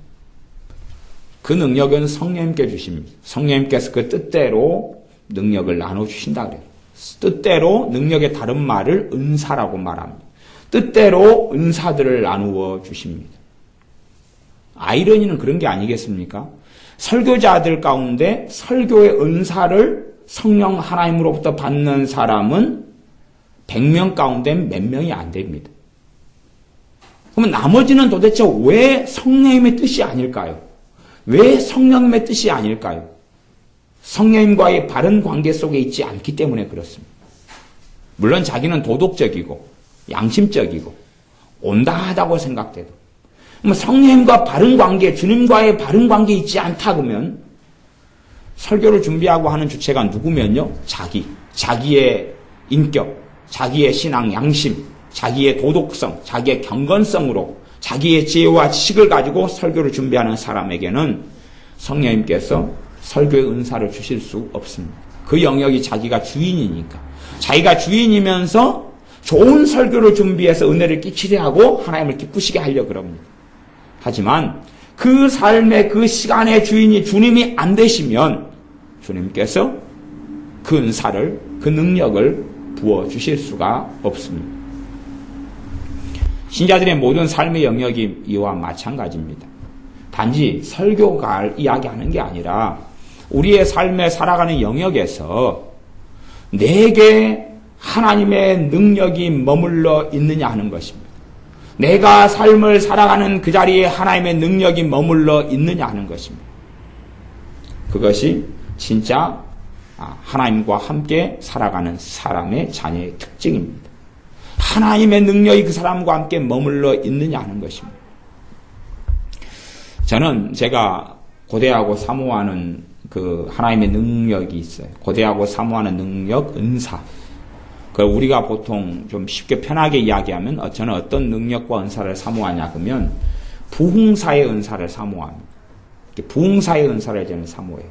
S1: 그 능력은 성령님께 주십니다. 성령님께서 그 뜻대로 능력을 나눠주신다 그래요. 뜻대로 능력의 다른 말을 은사라고 말합니다. 뜻대로 은사들을 나누어 주십니다. 아이러니는 그런 게 아니겠습니까? 설교자들 가운데 설교의 은사를 성령 하나님으로부터 받는 사람은 100명 가운데 몇 명이 안 됩니다. 그러면 나머지는 도대체 왜 성령님의 뜻이 아닐까요? 왜 성령님의 뜻이 아닐까요? 성령님과의 바른 관계 속에 있지 않기 때문에 그렇습니다. 물론 자기는 도덕적이고 양심적이고 온당하다고 생각돼도 성령님과 바른 관계, 주님과의 바른 관계 있지 않다 그러면 설교를 준비하고 하는 주체가 누구면요? 자기의 인격, 자기의 신앙 양심, 자기의 도덕성, 자기의 경건성으로 자기의 지혜와 지식을 가지고 설교를 준비하는 사람에게는 성령님께서 설교의 은사를 주실 수 없습니다. 그 영역이 자기가 주인이니까. 자기가 주인이면서 좋은 설교를 준비해서 은혜를 끼치게 하고 하나님을 기쁘시게 하려고 그럽니다. 하지만 그 삶의 그 시간의 주인이 주님이 안 되시면 주님께서 그 은사를, 그 능력을 부어주실 수가 없습니다. 신자들의 모든 삶의 영역이 이와 마찬가지입니다. 단지 설교가 이야기하는 게 아니라 우리의 삶에 살아가는 영역에서 내게 하나님의 능력이 머물러 있느냐 하는 것입니다. 내가 삶을 살아가는 그 자리에 하나님의 능력이 머물러 있느냐 하는 것입니다. 그것이 진짜 하나님과 함께 살아가는 사람의 자녀의 특징입니다. 하나님의 능력이 그 사람과 함께 머물러 있느냐 하는 것입니다. 저는 제가 고대하고 사모하는 그 하나님의 능력이 있어요. 고대하고 사모하는 능력, 은사. 그걸 우리가 보통 좀 쉽게 편하게 이야기하면 저는 어떤 능력과 은사를 사모하냐 그러면 부흥사의 은사를 사모합니다. 부흥사의 은사를 저는 사모해요.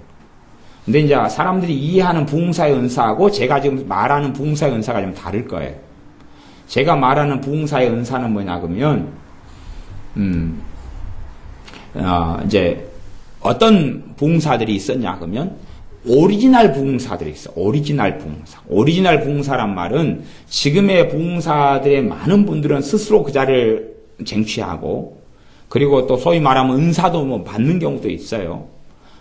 S1: 근데 이제 사람들이 이해하는 부흥사의 은사하고 제가 지금 말하는 부흥사의 은사가 좀 다를 거예요. 제가 말하는 부흥사의 은사는 뭐냐 그러면 이제 어떤 부흥사들이 있었냐 그러면 오리지널 부흥사들이 있어. 오리지널 부흥사. 오리지널 부흥사란 말은 지금의 부흥사들의 많은 분들은 스스로 그 자리를 쟁취하고 그리고 또 소위 말하면 은사도 뭐 받는 경우도 있어요.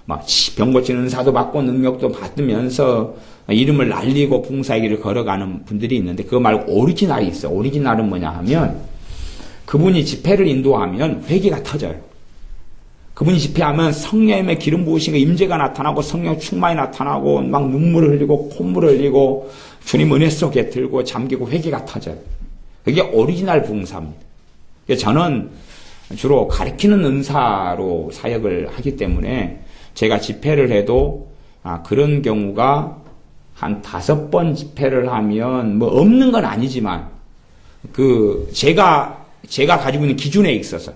S1: 막 병 고치는 은사도 받고 능력도 받으면서 이름을 날리고 부흥사의 길을 걸어가는 분들이 있는데 그거 말고 오리지널이 있어. 오리지널은 뭐냐 하면 그분이 집회를 인도하면 회개가 터져요. 그분이 집회하면 성령의 기름 부으신 임재가 나타나고 성령 충만이 나타나고 막 눈물을 흘리고 콧물을 흘리고 주님 은혜 속에 들고 잠기고 회개가 터져요. 그게 오리지널 부흥사입니다. 저는 주로 가르치는 은사로 사역을 하기 때문에 제가 집회를 해도 그런 경우가 한 5번 집회를 하면 뭐 없는 건 아니지만 제가 가지고 있는 기준에 있어서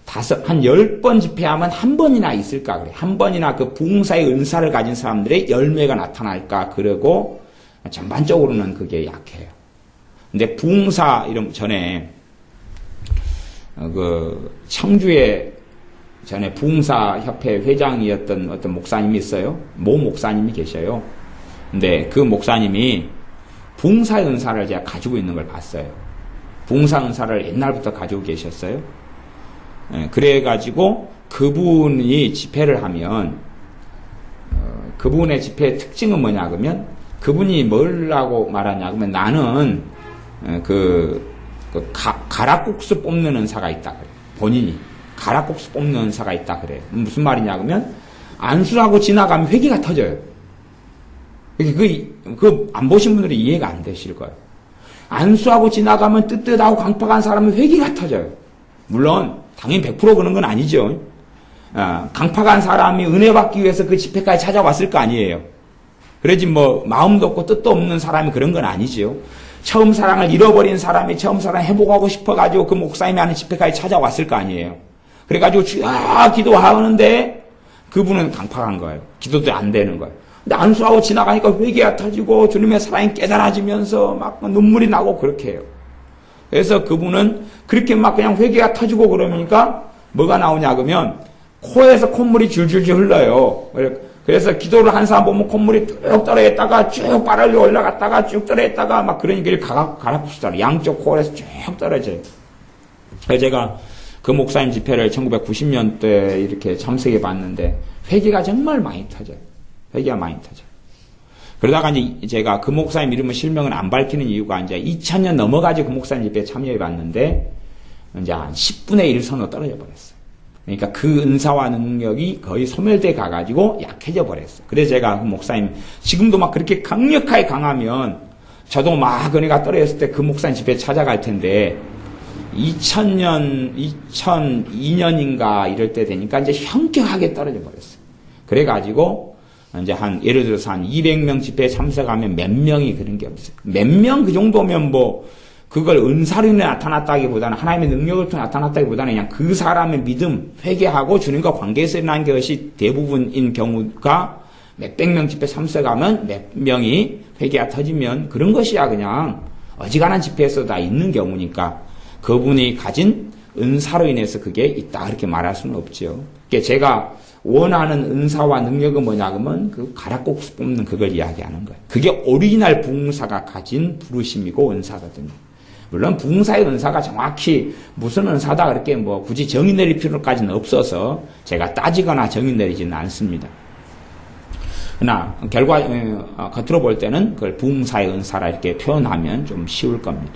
S1: 한 10번 집회하면 한 번이나 있을까 그래. 한 번이나 그 부흥사의 은사를 가진 사람들의 열매가 나타날까 그러고 전반적으로는 그게 약해요. 근데 부흥사 이름 전에 청주에 전에 부흥사협회 회장이었던 어떤 목사님이 있어요. 모 목사님이 계셔요. 근데 그 목사님이 부흥사의 은사를 제가 가지고 있는 걸 봤어요. 부흥사 은사를 옛날부터 가지고 계셨어요. 그래가지고 그분이 집회를 하면 그분의 집회의 특징은 뭐냐 그러면 그분이 뭐라고 말하냐 그러면 나는 가락국수 뽑는 은사가 있다 그래. 본인이 가락국수 뽑는 은사가 있다 그래. 무슨 말이냐 그러면 안수하고 지나가면 회개가 터져요. 안 보신 분들이 이해가 안 되실 거예요. 안수하고 지나가면 뜨뜻하고 강팍한 사람은 회개가 터져요. 물론 당연히 100% 그런 건 아니죠. 강팍한 사람이 은혜 받기 위해서 그 집회까지 찾아왔을 거 아니에요. 그러지 뭐 마음도 없고 뜻도 없는 사람이 그런 건 아니죠. 처음 사랑을 잃어버린 사람이 처음 사랑 회복하고 싶어가지고 그 목사님이 하는 집회까지 찾아왔을 거 아니에요. 그래가지고 기도하는데 그분은 강팍한 거예요. 기도도 안 되는 거예요. 근데 안수하고 지나가니까 회개가 터지고 주님의 사랑이 깨달아지면서 막 눈물이 나고 그렇게 해요. 그래서 그분은 그렇게 막 그냥 회개가 터지고 그러니까 뭐가 나오냐 그러면 코에서 콧물이 줄줄줄 흘러요. 그래서 기도를 한 사람 보면 콧물이 쭉 떨어졌다가 쭉 빨아올려 올라갔다가 쭉 떨어졌다가 막 그러니까 가락국수잖아요. 양쪽 코에서 쭉 떨어져요. 그래서 제가 그 목사님 집회를 1990년대에 이렇게 참석해 봤는데 회개가 정말 많이 터져요. 회개가 많이 터져요. 그러다가 이제 제가 그 목사님 이름은 실명은 안 밝히는 이유가 이제 2000년 넘어가지고 그 목사님 집회에 참여해 봤는데 이제 한 10분의 1 선으로 떨어져 버렸어요. 그러니까 그 은사와 능력이 거의 소멸돼 가가지고 약해져 버렸어요. 그래서 제가 그 목사님 지금도 막 그렇게 강력하게 강하면 저도 막 은혜가 떨어졌을 때 그 목사님 집회에 찾아갈 텐데 2002년인가 이럴 때 되니까 이제 현격하게 떨어져 버렸어요. 그래가지고 이제 예를 들어서 한 200명 집회에 참석하면 몇 명이 그런 게 없어요. 몇 명 그 정도면 그걸 은사로 인해 나타났다기보다는 하나님의 능력을 통해 나타났다기보다는 그냥 그 사람의 믿음, 회개하고 주님과 관계에서 일어난 것이 대부분인 경우가 몇백 명 집회 참석하면 몇 명이 회개가 터지면 그런 것이야 그냥 어지간한 집회에서 다 있는 경우니까 그분이 가진 은사로 인해서 그게 있다 그렇게 말할 수는 없죠. 그러니까 제가 원하는 은사와 능력은 뭐냐 그러면 그 가락국수 뽑는 그걸 이야기하는 거예요. 그게 오리지널 부흥사가 가진 부르심이고 은사거든요. 물론 부흥사의 은사가 정확히 무슨 은사다 그렇게 굳이 정의 내릴 필요까지는 없어서 제가 따지거나 정의 내리지는 않습니다. 그러나 겉으로 볼 때는 그걸 부흥사의 은사라 이렇게 표현하면 좀 쉬울 겁니다.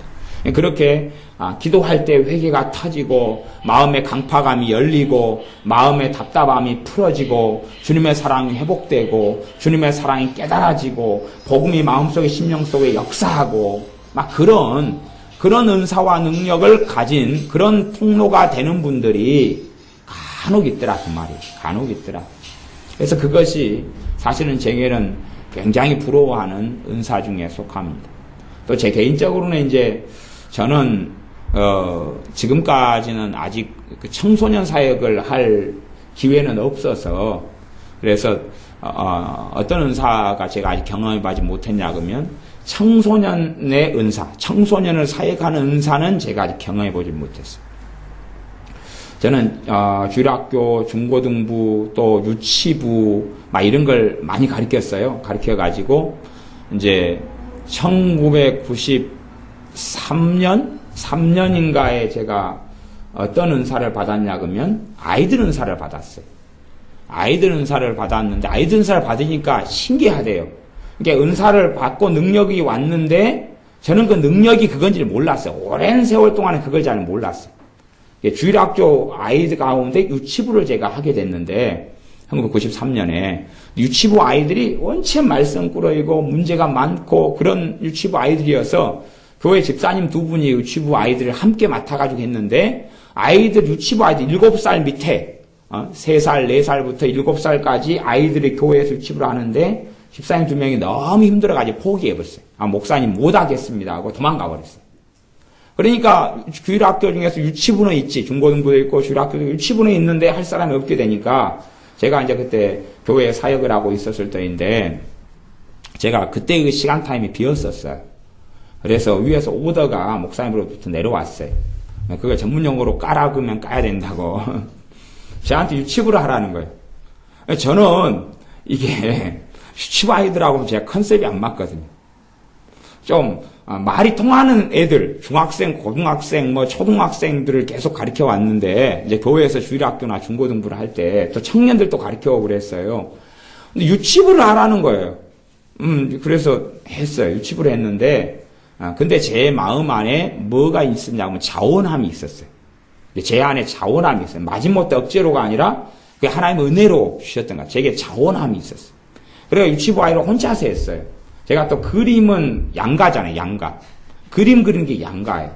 S1: 그렇게 기도할 때 회개가 터지고 마음의 강팍함이 열리고 마음의 답답함이 풀어지고 주님의 사랑이 회복되고 주님의 사랑이 깨달아지고 복음이 마음속에 심령 속에 역사하고 막 그런 은사와 능력을 가진 그런 통로가 되는 분들이 간혹 있더라 그 말이에요. 간혹 있더라. 그래서 그것이 사실은 제게는 굉장히 부러워하는 은사 중에 속합니다. 또 제 개인적으로는 이제 저는 지금까지는 아직 그 청소년 사역을 할 기회는 없어서, 그래서 어떤 은사가 제가 아직 경험해보지 못했냐 그러면 청소년의 은사, 청소년을 사역하는 은사는 제가 아직 경험해보지 못했어요. 저는 주일학교, 중고등부, 또 유치부 막 이런 걸 많이 가르쳤어요. 가르쳐가지고 이제 1993년인가에 제가 어떤 은사를 받았냐 그러면 아이들 은사를 받았어요. 아이들 은사를 받았는데 아이들 은사를 받으니까 신기하대요. 그러니까 은사를 받고 능력이 왔는데 저는 그 능력이 그건지를 몰랐어요. 오랜 세월 동안은 그걸 잘 몰랐어요. 주일학교 아이들 가운데 유치부를 제가 하게 됐는데 1993년에 유치부 아이들이 원체 말썽꾸러기고 문제가 많고 그런 유치부 아이들이어서 교회 집사님 두 분이 유치부 아이들을 함께 맡아가지고 했는데 아이들 유치부 아이들 7살 밑에 3살, 4살부터 7살까지 아이들이 교회에서 유치부를 하는데 집사님 두 명이 너무 힘들어가지고 포기해버렸어요. 목사님 못하겠습니다 하고 도망가 버렸어요. 그러니까 주일학교 중에서 유치부는 있지, 중고등부도 있고 주일학교도 유치부는 있는데 할 사람이 없게 되니까 제가 이제 그때 교회에 사역을 하고 있었을 때인데 제가 그때 그 시간 타임이 비었었어요. 그래서 위에서 오더가 목사님으로부터 내려왔어요. 그걸 전문용어로 까라그면 까야 된다고 저한테 유치부를 하라는 거예요. 저는 이게 유치부 아이들하고 제가 컨셉이 안 맞거든요. 좀 말이 통하는 애들, 중학생, 고등학생, 초등학생들을 계속 가르쳐 왔는데 이제 교회에서 주일학교나 중고등부를 할 때 또 청년들도 가르쳐 오고 그랬어요. 근데 유치부를 하라는 거예요. 그래서 했어요. 유치부를 했는데 근데 제 마음 안에 뭐가 있었냐면 자원함이 있었어요. 제 안에 자원함이 있어요. 마지못해 억지로가 아니라 그게 하나님의 은혜로 주셨던 것. 제게 자원함이 있었어요. 그래서 유치부 아이를 혼자서 했어요. 제가 또 그림은 양가잖아요, 양가. 그림 그리는 게 양가예요.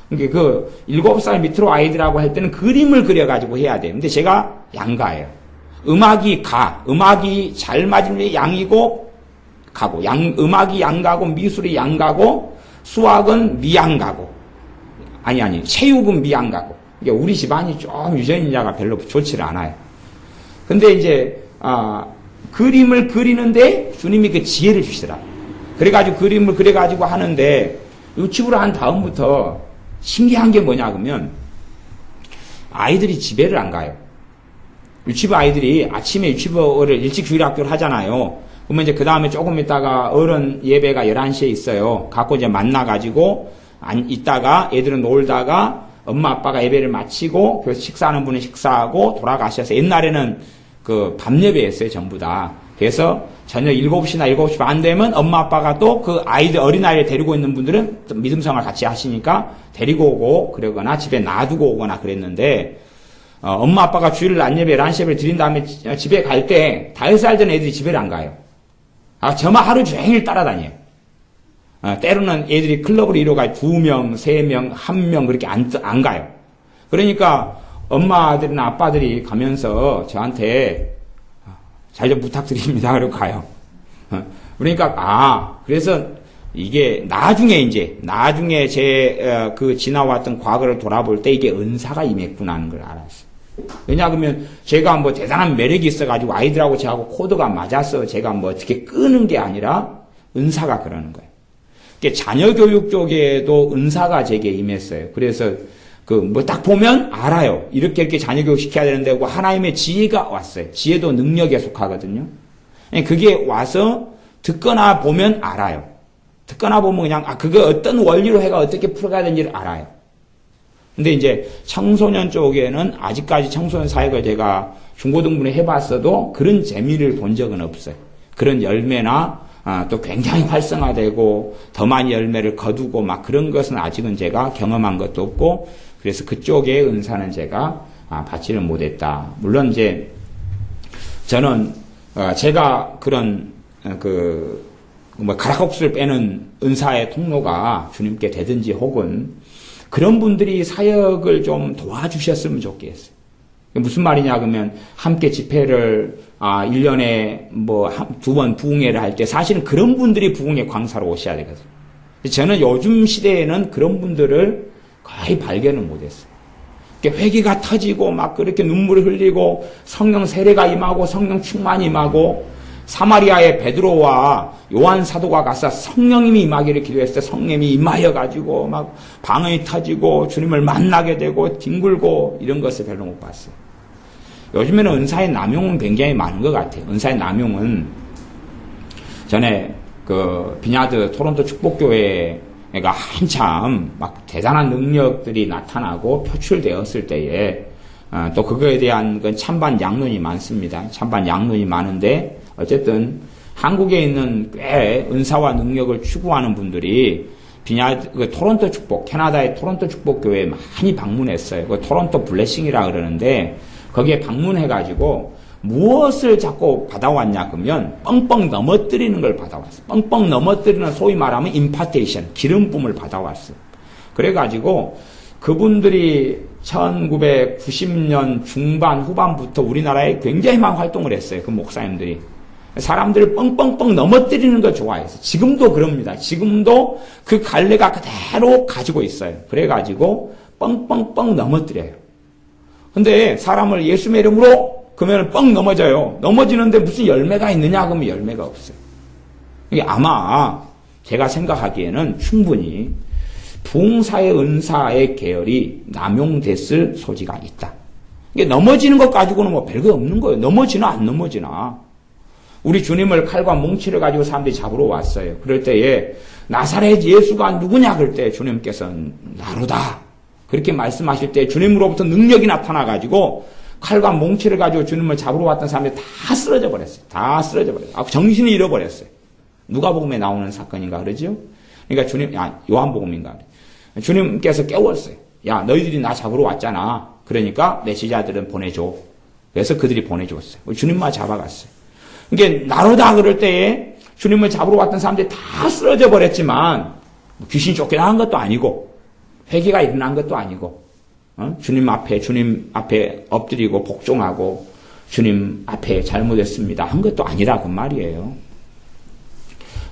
S1: 그러니까 그 7살 밑으로 아이들하고 할 때는 그림을 그려가지고 해야 돼요. 근데 제가 양가예요. 음악이 잘 맞으면 양이고 가고, 음악이 양가고, 미술이 양가고, 수학은 미양가고. 아니, 체육은 미양가고. 그러니까 우리 집안이 좀 유전자가 별로 좋지를 않아요. 근데 이제, 그림을 그리는데 주님이 그 지혜를 주시더라고요. 그래가지고 그림을 그려가지고 하는데 유치부를 한 다음부터 신기한 게 뭐냐 그러면 아이들이 집에를 안 가요. 유치부 아이들이 아침에 유치부를 일찍 주일학교를 하잖아요. 그러면 이제 그 다음에 조금 있다가 어른 예배가 11시에 있어요. 갖고 이제 만나가지고 있다가 애들은 놀다가 엄마 아빠가 예배를 마치고 그래서 식사하는 분은 식사하고 돌아가셔서 옛날에는 그 밤 예배였어요 전부 다. 그래서 저녁 7시나 7시 반 되면 엄마 아빠가 또 그 아이들 어린아이를 데리고 있는 분들은 믿음생활 같이 하시니까 데리고 오고 그러거나 집에 놔두고 오거나 그랬는데 엄마 아빠가 주일 낮 예배 11시 예배를 드린 다음에 집에 갈 때 5살 된 애들이 집에를 안 가요. 저만 하루 종일 따라다녀요. 때로는 애들이 클럽을 이뤄가 2명, 3명, 1명 그렇게 안 가요. 그러니까 엄마들이나 아빠들이 가면서 저한테 잘 좀 부탁드립니다. 그러고 가요. 그러니까, 그래서 이게 나중에 제 그 지나왔던 과거를 돌아볼 때 이게 은사가 임했구나 하는 걸 알았어요. 왜냐하면 제가 뭐 대단한 매력이 있어가지고 아이들하고 저하고 코드가 맞아서 제가 뭐 어떻게 끄는 게 아니라 은사가 그러는 거예요. 자녀 교육 쪽에도 은사가 제게 임했어요. 그래서 딱 보면 알아요. 이렇게 자녀 교육 시켜야 되는데, 하나님의 지혜가 왔어요. 지혜도 능력에 속하거든요. 그게 와서 듣거나 보면 알아요. 듣거나 보면 그냥, 그거 어떤 원리로 해가 어떻게 풀어가야 되는지를 알아요. 근데 이제 청소년 쪽에는 아직까지 청소년 사역을 제가 중고등부에 해봤어도 그런 재미를 본 적은 없어요. 그런 열매나, 또 굉장히 활성화되고 더 많이 열매를 거두고 막 그런 것은 아직은 제가 경험한 것도 없고, 그래서 그쪽의 은사는 제가 받지를 못했다. 물론 이제 저는 제가 그런 가락국수를 빼는 은사의 통로가 주님께 되든지 혹은 그런 분들이 사역을 좀 도와주셨으면 좋겠어요. 무슨 말이냐 그러면 함께 집회를 1년에 2번 부흥회를 할 때 사실은 그런 분들이 부흥회 광사로 오셔야 되거든요. 저는 요즘 시대에는 그런 분들을 거의 발견을 못했어요. 회개가 터지고 막 그렇게 눈물을 흘리고 성령 세례가 임하고 성령 충만이 임하고 사마리아의 베드로와 요한 사도가 가서 성령님이 임하기를 기도했을 때 성령님이 임하여 가지고 막 방언이 터지고 주님을 만나게 되고 뒹굴고 이런 것을 별로 못 봤어요. 요즘에는 은사의 남용은 굉장히 많은 것 같아요. 은사의 남용은 전에 그 비냐드 토론토 축복교회가 한참 막 대단한 능력들이 나타나고 표출되었을 때에 또 그거에 대한 찬반 양론이 많습니다. 찬반 양론이 많은데 어쨌든 한국에 있는 꽤 은사와 능력을 추구하는 분들이 토론토 축복, 캐나다의 토론토 축복교회에 많이 방문했어요. 그 토론토 블레싱이라 그러는데 거기에 방문해가지고 무엇을 자꾸 받아왔냐 그러면 뻥뻥 넘어뜨리는 걸 받아왔어요. 뻥뻥 넘어뜨리는 소위 말하면 임파테이션, 기름 부음을 받아왔어요. 그래가지고 그분들이 1990년 중반 후반부터 우리나라에 굉장히 많은 활동을 했어요. 그 목사님들이. 사람들을 뻥뻥뻥 넘어뜨리는 거 좋아해서 지금도 그럽니다. 지금도 그 갈래가 그대로 가지고 있어요. 그래가지고 뻥뻥뻥 넘어뜨려요. 근데 사람을 예수의 이름으로 그러면 뻥 넘어져요. 넘어지는데 무슨 열매가 있느냐 그러면 열매가 없어요. 이게 아마 제가 생각하기에는 충분히 부흥사의 은사의 계열이 남용됐을 소지가 있다. 이게 넘어지는 것 가지고는 뭐 별거 없는 거예요. 넘어지나 안 넘어지나. 우리 주님을 칼과 뭉치를 가지고 사람들이 잡으러 왔어요. 그럴 때에 나사렛 예수가 누구냐 그럴 때 주님께서 나로다. 그렇게 말씀하실 때 주님으로부터 능력이 나타나가지고 칼과 뭉치를 가지고 주님을 잡으러 왔던 사람들이 다 쓰러져 버렸어요. 다 쓰러져 버렸어요. 정신을 잃어버렸어요. 누가복음에 나오는 사건인가 그러죠? 그러니까 요한복음인가. 주님께서 깨웠어요. 야, 너희들이 나 잡으러 왔잖아. 그러니까 내 제자들은 보내줘. 그래서 그들이 보내줬어요. 주님만 잡아갔어요. 이게 나로다 그럴 때에 주님을 잡으러 왔던 사람들이 다 쓰러져 버렸지만 귀신이 쫓겨나간 것도 아니고 회개가 일어난 것도 아니고 주님 앞에 엎드리고 복종하고 주님 앞에 잘못했습니다 한 것도 아니라 그 말이에요.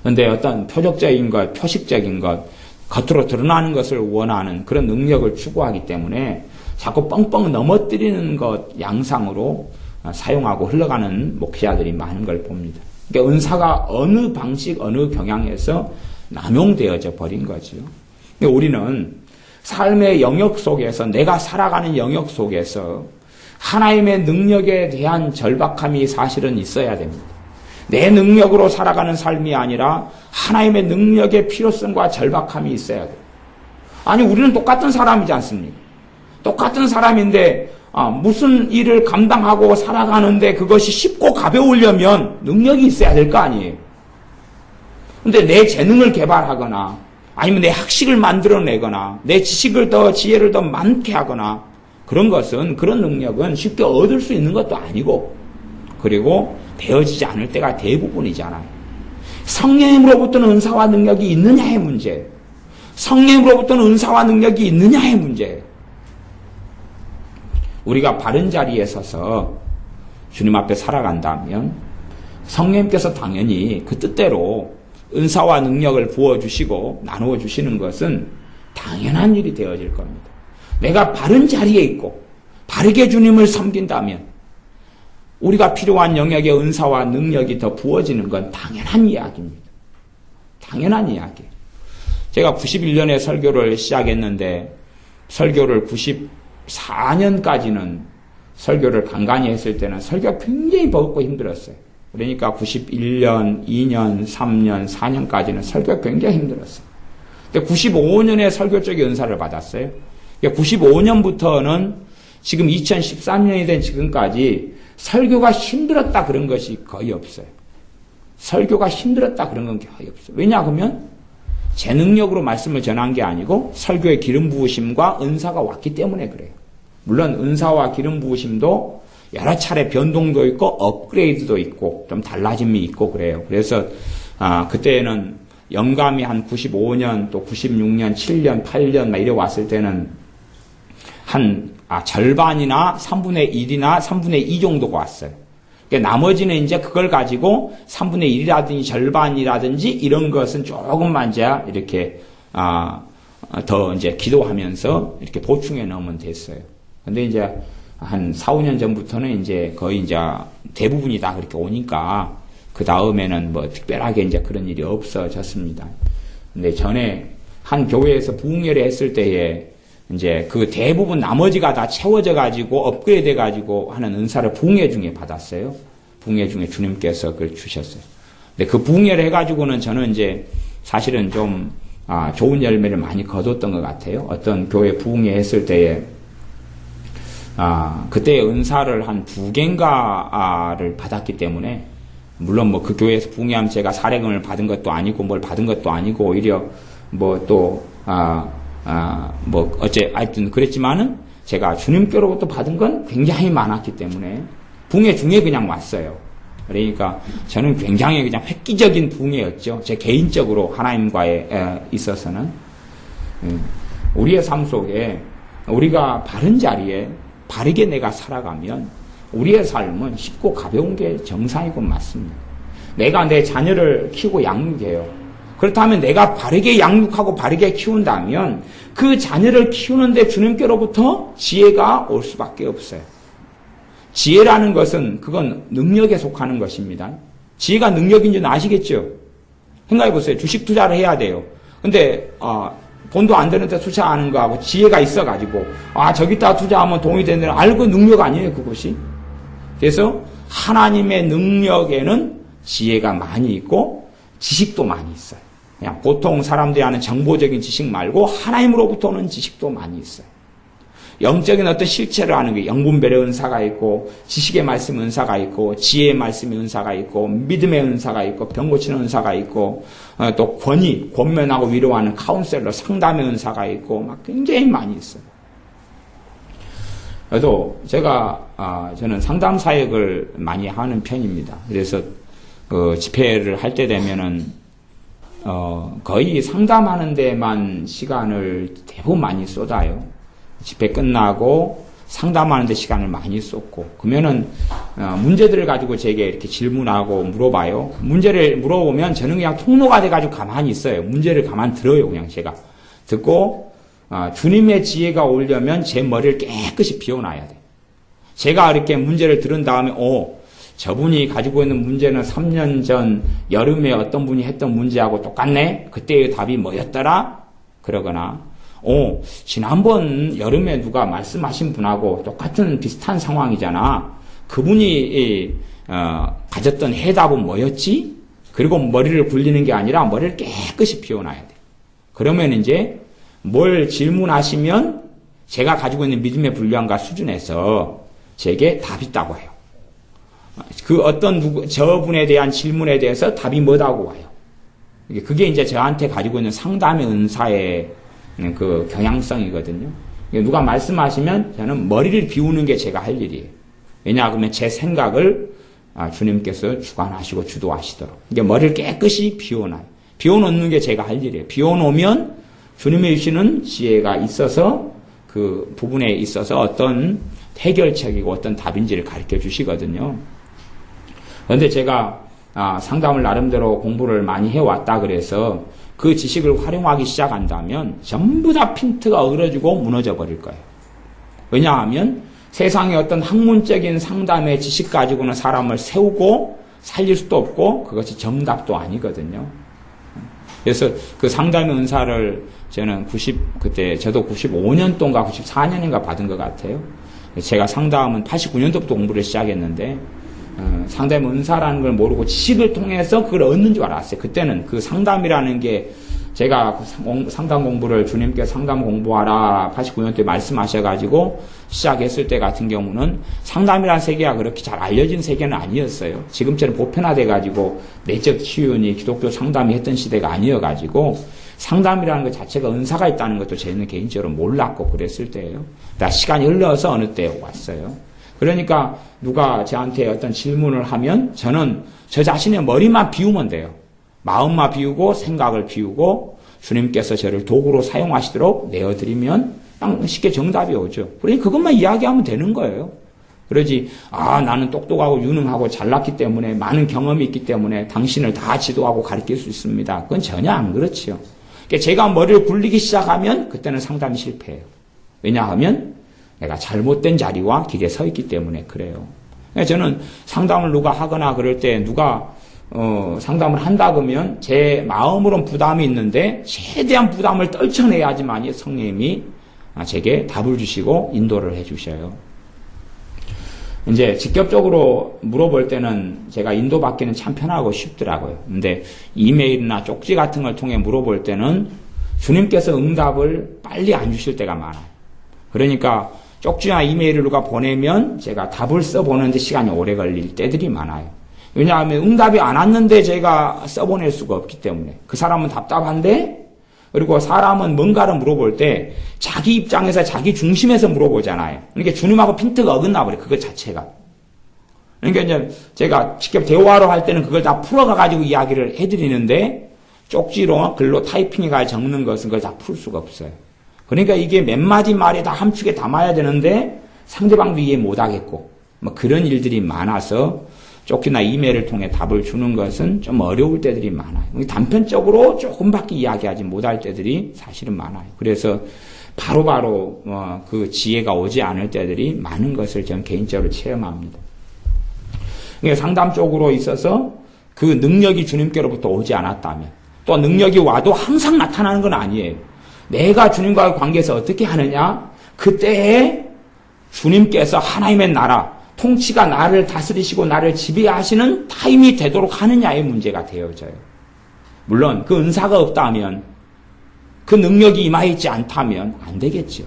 S1: 그런데 어떤 표적적인 것, 표식적인 것, 겉으로 드러나는 것을 원하는 그런 능력을 추구하기 때문에 자꾸 뻥뻥 넘어뜨리는 것 양상으로 사용하고 흘러가는 목회자들이 많은 걸 봅니다. 그러니까 은사가 어느 방식, 어느 경향에서 남용되어져 버린 거죠. 그러니까 우리는 삶의 영역 속에서, 내가 살아가는 영역 속에서 하나님의 능력에 대한 절박함이 사실은 있어야 됩니다. 내 능력으로 살아가는 삶이 아니라 하나님의 능력의 필요성과 절박함이 있어야 돼요. 아니, 우리는 똑같은 사람이지 않습니까? 똑같은 사람인데 무슨 일을 감당하고 살아가는데 그것이 쉽고 가벼우려면 능력이 있어야 될 거 아니에요. 근데 내 재능을 개발하거나 아니면 내 학식을 만들어내거나 내 지혜를 더 많게 하거나 그런 능력은 쉽게 얻을 수 있는 것도 아니고 그리고 되어지지 않을 때가 대부분이잖아요. 성령님으로부터는 은사와 능력이 있느냐의 문제, 성령님으로부터는 은사와 능력이 있느냐의 문제. 우리가 바른 자리에 서서 주님 앞에 살아간다면 성령님께서 당연히 그 뜻대로 은사와 능력을 부어주시고 나누어 주시는 것은 당연한 일이 되어질 겁니다. 내가 바른 자리에 있고 바르게 주님을 섬긴다면 우리가 필요한 영역의 은사와 능력이 더 부어지는 건 당연한 이야기입니다. 당연한 이야기. 제가 91년에 설교를 시작했는데 설교를 94년까지는 설교를 간간히 했을 때는 설교가 굉장히 버겁고 힘들었어요. 그러니까 91년, 2년, 3년, 4년까지는 설교가 굉장히 힘들었어요. 근데 95년에 설교적인 은사를 받았어요. 95년부터는 지금 2013년이 된 지금까지 설교가 힘들었다 그런 것이 거의 없어요. 설교가 힘들었다 그런 건 거의 없어요. 왜냐 하면 제 능력으로 말씀을 전한 게 아니고 설교의 기름 부으심과 은사가 왔기 때문에 그래요. 물론 은사와 기름 부으심도 여러 차례 변동도 있고 업그레이드도 있고 좀 달라짐이 있고 그래요. 그래서 그때는 영감이 한 95년 또 96년 7년 8년 막 이래 왔을 때는 한 절반이나 3분의 1이나 3분의 2 정도가 왔어요. 그러니까 나머지는 이제 그걸 가지고 3분의 1이라든지 절반이라든지 이런 것은 조금만 이제 이렇게 더 이제 기도하면서 이렇게 보충해 넣으면 됐어요. 근데 이제 한 4, 5년 전부터는 이제 거의 이제 대부분이 다 그렇게 오니까 그 다음에는 뭐 특별하게 이제 그런 일이 없어졌습니다. 근데 전에 한 교회에서 부흥회를 했을 때에 이제 그 대부분 나머지가 다 채워져 가지고 업그레이드 해 가지고 하는 은사를 부흥회 중에 받았어요. 부흥회 중에 주님께서 그걸 주셨어요. 근데 그 부흥회를 해 가지고는 저는 이제 사실은 좀 좋은 열매를 많이 거뒀던 것 같아요. 어떤 교회 부흥회 했을 때에 그때 은사를 한 2개인가를 받았기 때문에 물론 뭐 그 교회에서 부흥회하면 제가 사례금을 받은 것도 아니고 뭘 받은 것도 아니고 오히려 뭐 또 뭐 하여튼 그랬지만은 제가 주님께로부터 받은 건 굉장히 많았기 때문에 부흥회 중에 그냥 왔어요. 그러니까 저는 굉장히 그냥 획기적인 부흥회였죠. 제 개인적으로 하나님과에 있어서는 우리의 삶 속에 우리가 바른 자리에 바르게 내가 살아가면 우리의 삶은 쉽고 가벼운 게 정상이고 맞습니다. 내가 내 자녀를 키우고 양육해요. 그렇다면 내가 바르게 양육하고 바르게 키운다면 그 자녀를 키우는데 주님께로부터 지혜가 올 수밖에 없어요. 지혜라는 것은 그건 능력에 속하는 것입니다. 지혜가 능력인 줄 아시겠죠? 생각해 보세요. 주식 투자를 해야 돼요. 근데 돈도 안 되는데 투자하는 거하고 지혜가 있어가지고 저기다 투자하면 돈이 되는 알고 능력 아니에요, 그것이. 그래서 하나님의 능력에는 지혜가 많이 있고 지식도 많이 있어요. 그냥 보통 사람들이 하는 정보적인 지식 말고 하나님으로부터 오는 지식도 많이 있어요. 영적인 어떤 실체를 아는 게 영분별의 은사가 있고 지식의 말씀 은사가 있고 지혜의 말씀의 은사가 있고 믿음의 은사가 있고 병 고치는 은사가 있고 또 권면하고 위로하는 카운셀러 상담의 은사가 있고 막 굉장히 많이 있어요. 그래도 저는 상담 사역을 많이 하는 편입니다. 그래서 집회를 할 때 되면은 거의 상담하는 데만 시간을 대부분 많이 쏟아요. 집회 끝나고 상담하는 데 시간을 많이 쏟고 그러면은 문제들을 가지고 제게 이렇게 질문하고 물어봐요. 문제를 물어보면 저는 그냥 통로가 돼가지고 가만히 있어요. 문제를 가만히 들어요. 그냥 제가 듣고 주님의 지혜가 오려면 제 머리를 깨끗이 비워놔야 돼요. 제가 이렇게 문제를 들은 다음에 저분이 가지고 있는 문제는 3년 전 여름에 어떤 분이 했던 문제하고 똑같네? 그때의 답이 뭐였더라? 그러거나 지난번 여름에 누가 말씀하신 분하고 똑같은 비슷한 상황이잖아. 그분이 가졌던 해답은 뭐였지? 그리고 머리를 굴리는 게 아니라 머리를 깨끗이 비워놔야 돼. 그러면 이제 뭘 질문하시면 제가 가지고 있는 믿음의 분량과 수준에서 제게 답이 있다고 해요. 저분에 대한 질문에 대해서 답이 뭐다고 와요. 그게 이제 저한테 가지고 있는 상담의 은사의 그 경향성이거든요. 누가 말씀하시면 저는 머리를 비우는 게 제가 할 일이에요. 왜냐하면 제 생각을 주님께서 주관하시고 주도하시도록. 이게 머리를 깨끗이 비워놔요. 비워놓는 게 제가 할 일이에요. 비워놓으면 주님의 주시는 지혜가 있어서 그 부분에 있어서 어떤 해결책이고 어떤 답인지를 가르쳐 주시거든요. 그런데 제가 상담을 나름대로 공부를 많이 해왔다 그래서 그 지식을 활용하기 시작한다면 전부 다 핀트가 어그러지고 무너져 버릴 거예요. 왜냐하면 세상의 어떤 학문적인 상담의 지식 가지고는 사람을 세우고 살릴 수도 없고 그것이 정답도 아니거든요. 그래서 그 상담의 은사를 저는 그때 저도 95년도인가 94년인가 받은 것 같아요. 제가 상담은 89년도부터 공부를 시작했는데 상담 은사라는 걸 모르고 지식을 통해서 그걸 얻는 줄 알았어요. 그때는 그 상담이라는 게 제가 상담 공부를 주님께 상담 공부하라 89년도에 말씀하셔가지고 시작했을 때 같은 경우는 상담이라는 세계가 그렇게 잘 알려진 세계는 아니었어요. 지금처럼 보편화돼가지고 내적 치유니 기독교 상담이 했던 시대가 아니어가지고 상담이라는 것 자체가 은사가 있다는 것도 저는 개인적으로 몰랐고 그랬을 때예요. 시간이 흘러서 어느 때 왔어요. 그러니까 누가 저한테 어떤 질문을 하면 저는 저 자신의 머리만 비우면 돼요. 마음만 비우고 생각을 비우고 주님께서 저를 도구로 사용하시도록 내어드리면 딱 쉽게 정답이 오죠. 그러니 그것만 이야기하면 되는 거예요. 그러지 나는 똑똑하고 유능하고 잘났기 때문에 많은 경험이 있기 때문에 당신을 다 지도하고 가르칠 수 있습니다. 그건 전혀 안 그렇지요. 그러니까 제가 머리를 굴리기 시작하면 그때는 상담이 실패해요. 왜냐하면 내가 잘못된 자리와 길에 서 있기 때문에 그래요. 그러니까 저는 상담을 누가 하거나 그럴 때 누가 상담을 한다 그러면 제 마음으로는 부담이 있는데 최대한 부담을 떨쳐내야지만이 성령님이 제게 답을 주시고 인도를 해주셔요. 이제 직접적으로 물어볼 때는 제가 인도받기는 참 편하고 쉽더라고요. 근데 이메일이나 쪽지 같은 걸 통해 물어볼 때는 주님께서 응답을 빨리 안 주실 때가 많아요. 그러니까 쪽지나 이메일을 누가 보내면 제가 답을 써보는데 시간이 오래 걸릴 때들이 많아요. 왜냐하면 응답이 안 왔는데 제가 써보낼 수가 없기 때문에. 그 사람은 답답한데, 그리고 사람은 뭔가를 물어볼 때 자기 입장에서 자기 중심에서 물어보잖아요. 그러니까 주님하고 핀트가 어긋나 버려요. 그것 자체가. 그러니까 이제 제가 직접 대화로 할 때는 그걸 다 풀어가지고 이야기를 해드리는데 쪽지로 글로 타이핑해가 적는 것은 그걸 다 풀 수가 없어요. 그러니까 이게 몇 마디 말에 다 함축에 담아야 되는데 상대방도 이해 못하겠고 뭐 그런 일들이 많아서 쪽지나 이메일을 통해 답을 주는 것은 좀 어려울 때들이 많아요. 단편적으로 조금밖에 이야기하지 못할 때들이 사실은 많아요. 그래서 바로바로 그 지혜가 오지 않을 때들이 많은 것을 저는 개인적으로 체험합니다. 그러니까 상담 쪽으로 있어서 그 능력이 주님께로부터 오지 않았다면 또 능력이 와도 항상 나타나는 건 아니에요. 내가 주님과의 관계에서 어떻게 하느냐? 그때에 주님께서 하나님의 나라 통치가 나를 다스리시고 나를 지배하시는 타임이 되도록 하느냐의 문제가 되어져요. 물론 그 은사가 없다면 그 능력이 임하있지 않다면 안 되겠죠.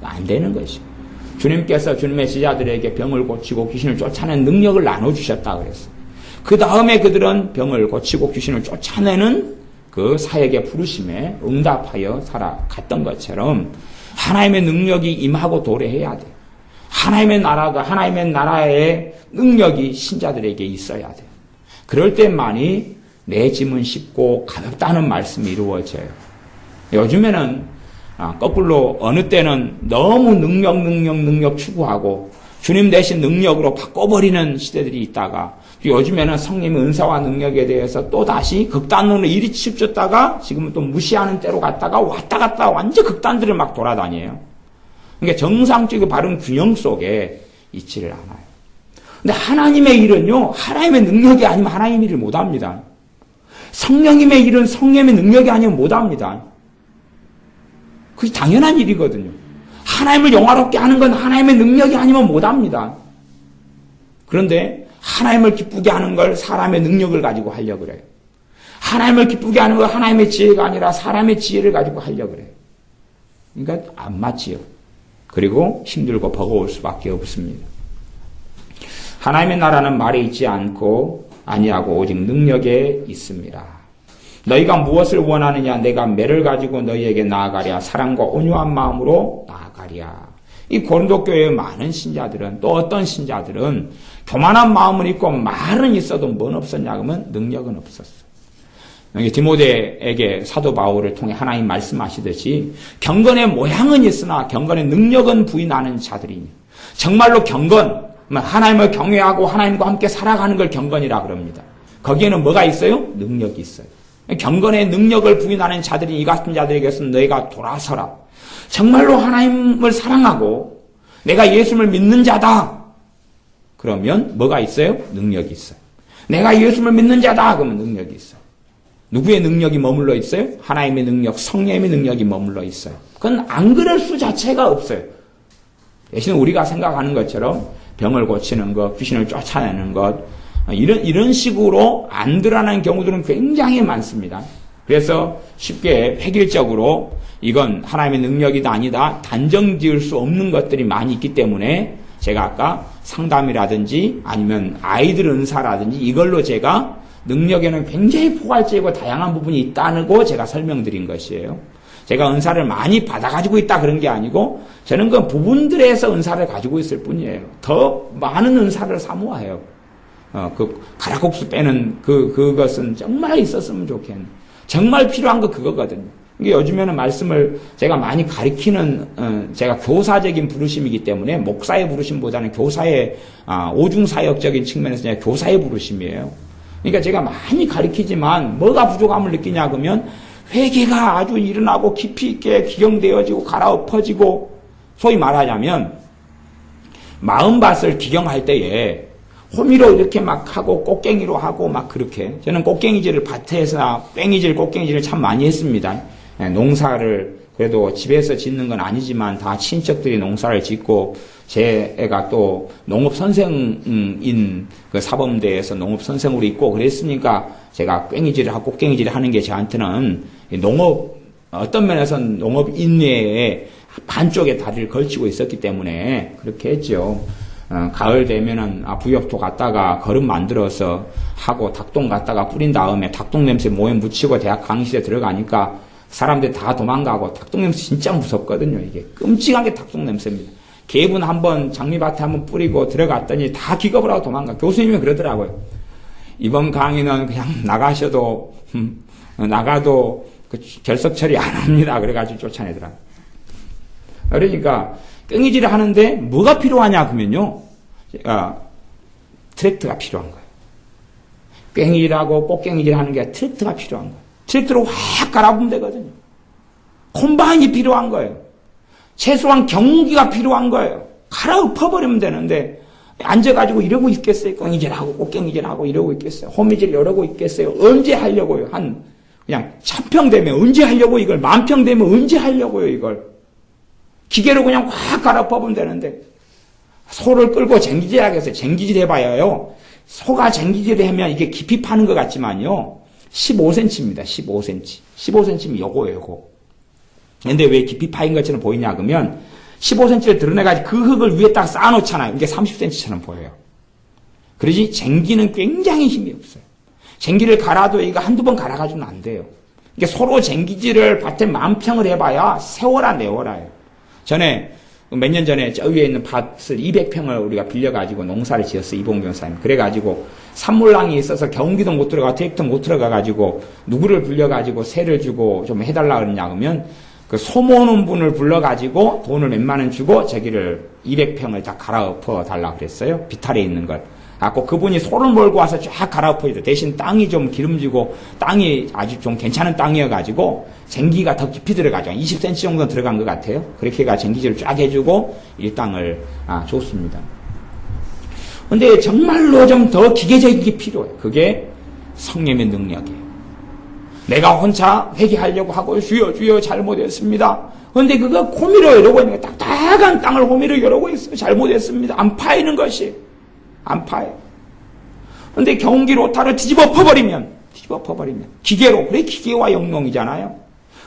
S1: 안 되는 것이죠. 주님께서 주님의 제자들에게 병을 고치고 귀신을 쫓아내는 능력을 나눠주셨다 그랬어요. 그 다음에 그들은 병을 고치고 귀신을 쫓아내는 그 사역의 부르심에 응답하여 살아갔던 것처럼 하나님의 능력이 임하고 도래해야 돼요. 하나님의 나라의 능력이 신자들에게 있어야 돼요. 그럴 때만이 내 짐은 쉽고 가볍다는 말씀이 이루어져요. 요즘에는 거꾸로 어느 때는 너무 능력 추구하고 주님 대신 능력으로 바꿔버리는 시대들이 있다가 요즘에는 성령의 은사와 능력에 대해서 또 다시 극단으로 이리 치우쳤다가 지금은 또 무시하는 때로 갔다가 왔다 갔다 완전 극단들을 막 돌아다녀요. 그러니까 정상적이고 바른 균형 속에 있지를 않아요. 근데 하나님의 일은요, 하나님의 능력이 아니면 하나님의 일을 못합니다. 성령님의 일은 성령님의 능력이 아니면 못합니다. 그게 당연한 일이거든요. 하나님을 영화롭게 하는 건 하나님의 능력이 아니면 못합니다. 그런데 하나님을 기쁘게 하는 걸 사람의 능력을 가지고 하려고 그래요. 하나님을 기쁘게 하는 걸 하나님의 지혜가 아니라 사람의 지혜를 가지고 하려고 그래요. 그러니까 안 맞지요. 그리고 힘들고 버거울 수밖에 없습니다. 하나님의 나라는 말에 있지 않고 아니하고 오직 능력에 있습니다. 너희가 무엇을 원하느냐? 내가 매를 가지고 너희에게 나아가랴. 사랑과 온유한 마음으로 나아가랴. 이 고린도 교회의 많은 신자들은 또 어떤 신자들은 교만한 마음은 있고 말은 있어도 뭔 없었냐 그러면 능력은 없었어. 디모데에게 사도 바울을 통해 하나님 말씀하시듯이 경건의 모양은 있으나 경건의 능력은 부인하는 자들이니 정말로 경건, 하나님을 경외하고 하나님과 함께 살아가는 걸 경건이라 그럽니다. 거기에는 뭐가 있어요? 능력이 있어요. 경건의 능력을 부인하는 자들이 이 같은 자들에게서는 너희가 돌아서라. 정말로 하나님을 사랑하고 내가 예수를 믿는 자다. 그러면 뭐가 있어요? 능력이 있어요. 내가 예수를 믿는 자다. 그러면 능력이 있어요. 누구의 능력이 머물러 있어요? 하나님의 능력, 성령의 능력이 머물러 있어요. 그건 안 그럴 수 자체가 없어요. 대신 우리가 생각하는 것처럼 병을 고치는 것, 귀신을 쫓아내는 것, 이런 식으로 안 드러나는 경우들은 굉장히 많습니다. 그래서 쉽게 획일적으로 이건 하나님의 능력이다 아니다 단정 지을 수 없는 것들이 많이 있기 때문에 제가 아까 상담이라든지 아니면 아이들 은사라든지 이걸로 제가 능력에는 굉장히 포괄적이고 다양한 부분이 있다고 제가 설명드린 것이에요. 제가 은사를 많이 받아가지고 있다 그런 게 아니고 저는 그 부분들에서 은사를 가지고 있을 뿐이에요. 더 많은 은사를 사모해요. 그 가락국수 빼는 그것은 정말 있었으면 좋겠네. 정말 필요한 거 그거거든요. 이게 요즘에는 말씀을 제가 많이 가리키는 제가 교사적인 부르심이기 때문에 목사의 부르심보다는 교사의 오중사역적인 측면에서 그냥 교사의 부르심이에요. 그러니까 제가 많이 가리키지만 뭐가 부족함을 느끼냐 그러면 회개가 아주 일어나고 깊이 있게 기경되어지고 갈아엎어지고, 소위 말하자면 마음밭을 기경할 때에 호미로 이렇게 막 하고 꽃갱이로 하고 막 그렇게, 저는 꽃갱이질을 밭에서 꽃갱이질을 참 많이 했습니다. 농사를 그래도 집에서 짓는 건 아니지만 다 친척들이 농사를 짓고, 제 애가 또 농업 선생인 그 사범대에서 농업 선생으로 있고 그랬으니까 제가 꽹이질을 하고 꽃갱이질을 하는 게 저한테는 농업, 어떤 면에서는 농업 인내에 반쪽의 다리를 걸치고 있었기 때문에 그렇게 했죠. 가을 되면은 부엽토 갖다가 거름 만들어서 하고 닭똥 갖다가 뿌린 다음에 닭똥 냄새 모에 묻히고 대학 강의실에 들어가니까 사람들이 다 도망가고, 닭똥 냄새 진짜 무섭거든요. 이게 끔찍한 게 닭똥 냄새입니다. 개분 한번 장미밭에 한번 뿌리고 들어갔더니 다 기겁을 하고 도망가. 교수님이 그러더라고요. 이번 강의는 그냥 나가셔도 나가도 그 결석 처리 안 합니다. 그래가지고 쫓아내더라고요. 그러니까 꽹이질을 하는데 뭐가 필요하냐 그러면요, 트랙터가 필요한 거예요. 꽹이질하고 꽃갱이질 하는 게 트랙터가 필요한 거예요. 트랙터로 확 갈아보면 되거든요. 콤바인이 필요한 거예요. 최소한 경기가 필요한 거예요. 갈아엎어버리면 되는데 앉아가지고 이러고 있겠어요? 꽹이질하고 꽃갱이질하고 이러고 있겠어요? 호미질 이러고 있겠어요? 언제 하려고요? 그냥 1000평 되면 언제 하려고, 이걸 10,000평 되면 언제 하려고요, 이걸? 기계로 그냥 확 갈아엎어보면 되는데, 소를 끌고 쟁기질 하겠어요. 쟁기질 해봐야요. 소가 쟁기질을 하면 이게 깊이 파는 것 같지만요, 15cm입니다. 15cm. 15cm면 요거예요, 요거. 근데 왜 깊이 파인 것처럼 보이냐 그러면 15cm를 드러내가지고 그 흙을 위에 딱 쌓아놓잖아요. 이게 30cm처럼 보여요. 그러지 쟁기는 굉장히 힘이 없어요. 쟁기를 갈아도 이거 한두 번 갈아가지고는 안 돼요. 이게 서로 쟁기질을 밭에 10,000평을 해봐야 세월아 내월아요. 전에 몇 년 전에 저 위에 있는 밭을 200평을 우리가 빌려가지고 농사를 지었어요. 이봉 변호사님. 그래가지고 산물랑이 있어서 경기도 못 들어가, 퇴직도 못 들어가가지고 누구를 불려가지고 세를 주고 좀 해달라 그러냐 그러면 그 소모는 분을 불러가지고 돈을 몇만 원 주고 저기를 200평을 다 갈아엎어 달라 그랬어요. 비탈에 있는 걸. 꼭 그분이 소를 몰고 와서 쫙 갈아엎어야 대신 땅이 좀 기름지고 땅이 아주 좀 괜찮은 땅이어가지고 쟁기가 더 깊이 들어가죠. 20cm 정도 들어간 것 같아요. 그렇게 해가 쟁기질을 쫙 해주고 이 땅을 줬습니다. 근데 정말로 좀 더 기계적인 게 필요해요. 그게 성령의 능력이에요. 내가 혼자 회개하려고 하고 주여 잘못했습니다. 근데 그거 호미로 이러고 있는 거예요. 딱딱한 땅을 호미로 이러고 있어요. 잘못했습니다. 안 파이는 것이. 안 파요. 근데 경기로 타를 뒤집어 퍼버리면 기계로, 그래 기계와 영농이잖아요.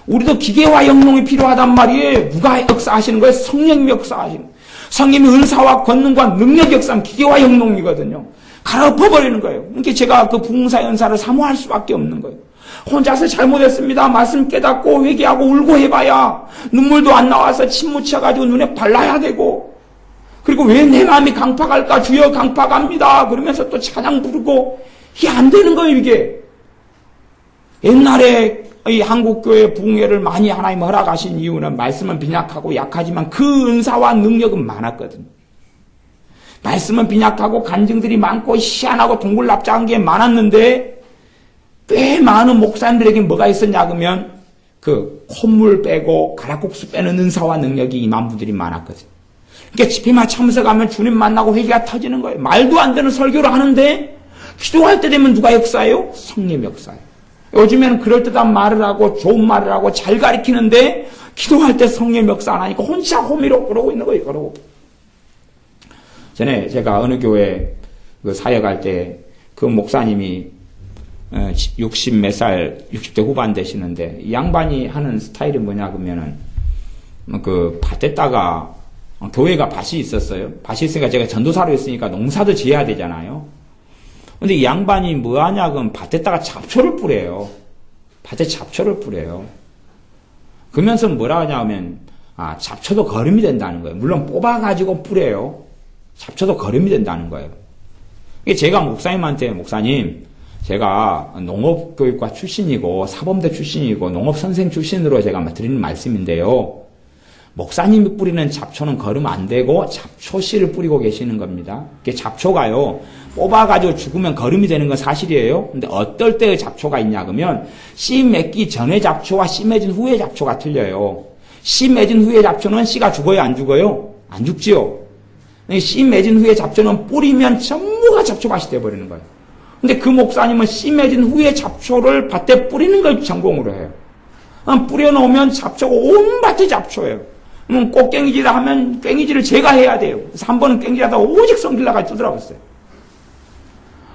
S1: 우리도 기계와 영농이 필요하단 말이에요. 누가 역사하시는 거예요? 성령님이 역사하시는 거예요. 성령님이 은사와 권능과 능력 역사하면 기계와 영농이거든요. 갈아엎어버리는 거예요. 그러니까 제가 그 부흥사의 은사를 사모할 수밖에 없는 거예요. 혼자서 잘못했습니다. 말씀 깨닫고 회개하고 울고 해봐야 눈물도 안 나와서 침 묻혀가지고 눈에 발라야 되고, 그리고 왜 내 마음이 강팍할까? 주여 강팍합니다. 그러면서 또 찬양 부르고, 이게 안 되는 거예요, 이게. 옛날에 이 한국교회 부흥회를 많이 하나님 허락하신 이유는 말씀은 빈약하고 약하지만 그 은사와 능력은 많았거든요. 말씀은 빈약하고 간증들이 많고 희한하고 동글납작한 게 많았는데, 꽤 많은 목사님들에게 뭐가 있었냐 그러면 그 콧물 빼고 가락국수 빼는 은사와 능력이 임한 분들이 많았거든요. 그러니까 집회만 참석하면 주님 만나고 회개가 터지는 거예요. 말도 안 되는 설교를 하는데 기도할 때 되면 누가 역사해요? 성령 역사예요. 요즘에는 그럴듯한 말을 하고 좋은 말을 하고 잘 가르치는데 기도할 때 성령 역사 안 하니까 혼자 호미로 그러고 있는 거예요. 그러고. 전에 제가 어느 교회 그 사역할 때 그 목사님이 60 몇 살, 60대 후반 되시는데 이 양반이 하는 스타일이 뭐냐 그러면은 그 밭에다가 교회가 밭이 있었어요. 밭이 있으니까 제가 전도사로 있으니까 농사도 지어야 되잖아요. 근데 이 양반이 뭐 하냐 그러면 밭에다가 잡초를 뿌려요. 밭에 잡초를 뿌려요. 그러면서 뭐라 하냐 하면 잡초도 거름이 된다는 거예요. 물론 뽑아가지고 뿌려요. 잡초도 거름이 된다는 거예요. 제가 목사님한테 목사님 제가 농업교육과 출신이고 사범대 출신이고 농업선생 출신으로 제가 드리는 말씀인데요. 목사님이 뿌리는 잡초는 걸으면 안 되고 잡초씨를 뿌리고 계시는 겁니다. 잡초가요, 뽑아가지고 죽으면 거름이 되는 건 사실이에요. 근데 어떨 때의 잡초가 있냐 그러면 씨 맺기 전의 잡초와 씨 맺은 후의 잡초가 틀려요. 씨 맺은 후의 잡초는 씨가 죽어요, 안 죽어요? 안 죽지요. 씨 맺은 후의 잡초는 뿌리면 전부가 잡초밭이 돼버리는 거예요. 근데 그 목사님은 씨 맺은 후의 잡초를 밭에 뿌리는 걸 전공으로 해요. 뿌려놓으면 잡초가 온 밭이 잡초예요. 꽃갱이질을 하면 꽹이질을 제가 해야 돼요. 그래서 한 번은 꽹이질하다가 오직 성질나가 두드러졌어요.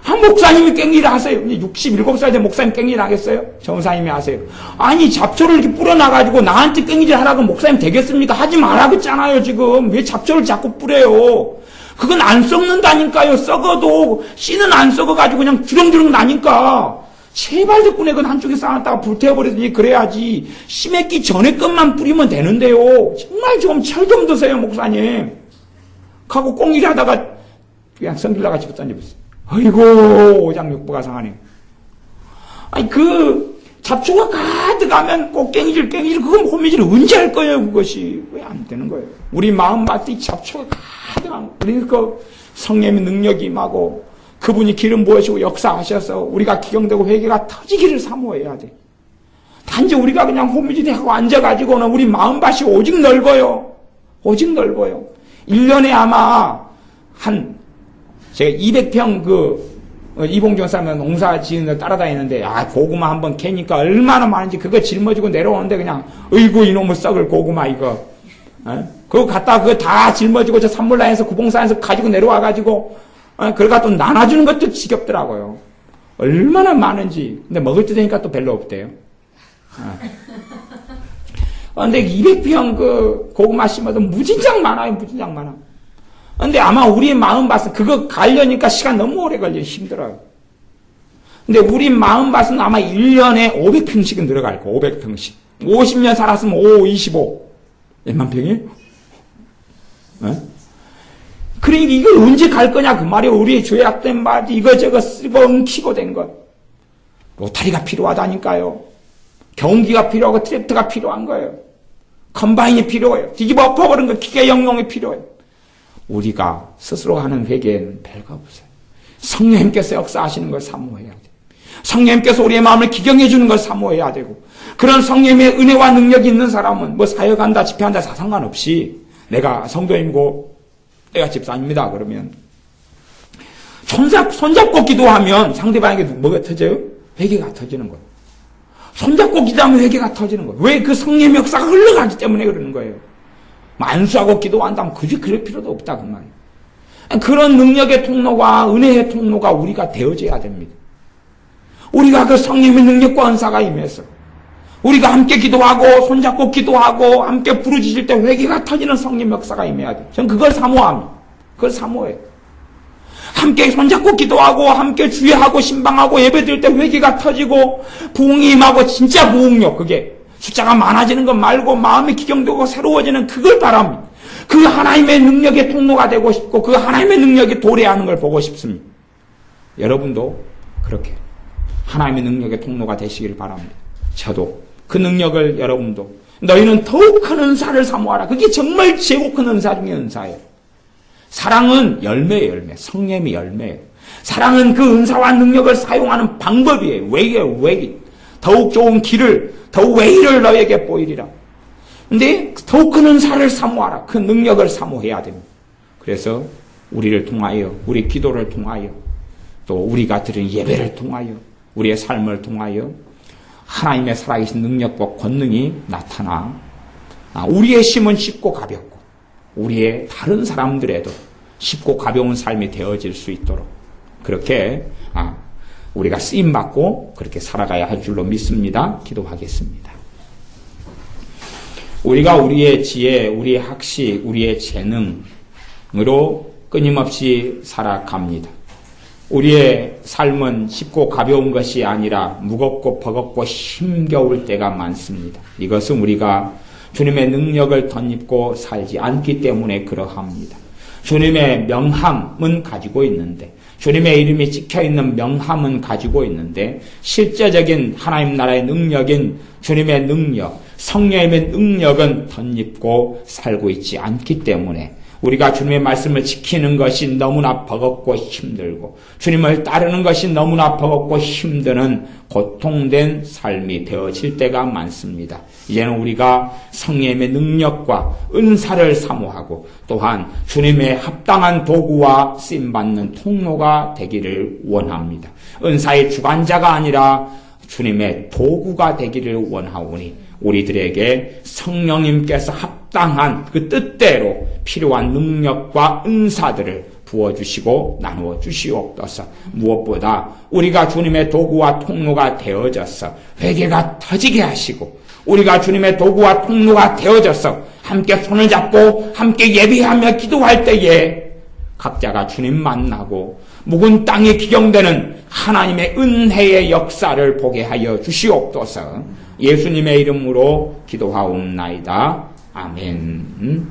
S1: 한 목사님이 꽹이질 하세요. 67살 된 목사님 꽹이질 하겠어요? 전사님이 하세요. 아니 잡초를 이렇게 뿌려놔가지고 나한테 꽹이질 하라고 목사님 되겠습니까? 하지 말라겠잖아요 지금. 왜 잡초를 자꾸 뿌려요? 그건 안 썩는다니까요. 썩어도 씨는 안 썩어가지고 그냥 주렁주렁 나니까. 제발 덕분에 그건 한쪽에 쌓았다가 불태워버리더니 그래야지. 씨 맺기 전에 것만 뿌리면 되는데요. 정말 좀 철 좀 드세요 목사님. 하고 꽁일 하다가 그냥 성질나가 집어 던져버렸어요. 아이고 오장육부가 상하네. 아니 그 잡초가 가득하면 꼭 꽹이질 그건 호미질 언제 할 거예요 그것이. 왜 안 되는 거예요. 우리 마음밭에 잡초가 가득한 그러니까 성령의 능력이 임하고 그분이 기름 부으시고 역사하셔서 우리가 기경되고 회개가 터지기를 사모해야 돼. 단지 우리가 그냥 호미질하고 앉아가지고는 우리 마음밭이 오직 넓어요. 오직 넓어요. 1년에 아마 제가 200평 이봉준 사람은 농사 지은 데 따라다니는데, 고구마 한번 캐니까 얼마나 많은지 그거 짊어지고 내려오는데 그냥, 어이구, 이놈의 썩을 고구마, 이거. 그거 갖다가 그거 다 짊어지고 저 산물라인에서 구봉산에서 가지고 내려와가지고, 그러다 또 나눠주는 것도 지겹더라고요. 얼마나 많은지. 근데 먹을 때 되니까 또 별로 없대요. 근데 200평 고구마 심어도 무진장 많아요, 무진장 많아. 근데 아마 우리의 마음밭은 그거 가려니까 시간 너무 오래 걸려요. 힘들어요. 근데 우리 마음밭은 아마 1년에 500평씩은 들어갈 거예요. 500평씩. 50년 살았으면 25. 몇만 평이에요? 그러니까 이걸 언제 갈 거냐 그 말이에요. 우리의 죄악된 밭 이거저거 쓰고 엉키고 된 것. 로타리가 필요하다니까요. 경기가 필요하고 트랙터가 필요한 거예요. 컴바인이 필요해요. 뒤집어 엎어버린 거 기계 영용이 필요해요. 우리가 스스로 하는 회개에는 별거 없어요. 성령님께서 역사하시는 걸 사모해야 돼요. 성령님께서 우리의 마음을 기경해 주는 걸 사모해야 되고, 그런 성령님의 은혜와 능력이 있는 사람은 뭐 사역한다 집회한다 다 상관없이 내가 성도님이고 내가 집사입니다 그러면 손잡고 기도하면 상대방에게 뭐가 터져요? 회개가 터지는 거예요. 손잡고 기도하면 회개가 터지는 거예요. 왜? 그 성령의 역사가 흘러가기 때문에 그러는 거예요. 만수하고 기도한다면 굳이 그럴 필요도 없다 그 말이에요. 그런 능력의 통로가 은혜의 통로가 우리가 되어져야 됩니다. 우리가 그 성령의 능력과 은사가 임해서 우리가 함께 기도하고 손잡고 기도하고 함께 부르짖을 때 회개가 터지는 성령 역사가 임해야 돼요. 저는 그걸 사모합니다. 그걸 사모해요. 함께 손잡고 기도하고 함께 주의하고 신방하고 예배드릴 때 회개가 터지고 부흥이 임하고 진짜 부흥력, 그게 숫자가 많아지는 것 말고 마음이 기경되고 새로워지는 그걸 바랍니다. 그 하나님의 능력의 통로가 되고 싶고 그 하나님의 능력이 도래하는 걸 보고 싶습니다. 여러분도 그렇게 하나님의 능력의 통로가 되시기를 바랍니다. 저도 그 능력을 여러분도 너희는 더욱 큰 은사를 사모하라. 그게 정말 최고 큰 은사 중에 은사예요. 사랑은 열매예요. 열매. 성령이 열매예요. 사랑은 그 은사와 능력을 사용하는 방법이에요. 웨이. 더욱 좋은 길을 더욱 웨이를 너에게 보이리라. 근데 더욱 큰 은사를 사모하라. 그 능력을 사모해야 됩니다. 그래서 우리를 통하여 우리 기도를 통하여 또 우리가 드리는 예배를 통하여 우리의 삶을 통하여 하나님의 살아계신 능력과 권능이 나타나 우리의 심은 쉽고 가볍고 우리의 다른 사람들에도 쉽고 가벼운 삶이 되어질 수 있도록 그렇게 우리가 쓰임받고 그렇게 살아가야 할 줄로 믿습니다. 기도하겠습니다. 우리가 우리의 지혜, 우리의 학식, 우리의 재능으로 끊임없이 살아갑니다. 우리의 삶은 쉽고 가벼운 것이 아니라 무겁고 버겁고 힘겨울 때가 많습니다. 이것은 우리가 주님의 능력을 덧입고 살지 않기 때문에 그러합니다. 주님의 명함은 가지고 있는데 주님의 이름이 찍혀있는 명함은 가지고 있는데 실제적인 하나님 나라의 능력인 주님의 능력, 성령의 능력은 덧입고 살고 있지 않기 때문에 우리가 주님의 말씀을 지키는 것이 너무나 버겁고 힘들고 주님을 따르는 것이 너무나 버겁고 힘드는 고통된 삶이 되어질 때가 많습니다. 이제는 우리가 성령의 능력과 은사를 사모하고 또한 주님의 합당한 도구와 쓰임받는 통로가 되기를 원합니다. 은사의 주관자가 아니라 주님의 도구가 되기를 원하오니 우리들에게 성령님께서 합당한 그 뜻대로 필요한 능력과 은사들을 부어주시고 나누어 주시옵소서. 무엇보다 우리가 주님의 도구와 통로가 되어져서 회개가 터지게 하시고 우리가 주님의 도구와 통로가 되어져서 함께 손을 잡고 함께 예배하며 기도할 때에 각자가 주님 만나고 묵은 땅이 기경되는 하나님의 은혜의 역사를 보게 하여 주시옵소서. 예수님의 이름으로 기도하옵나이다. 아멘.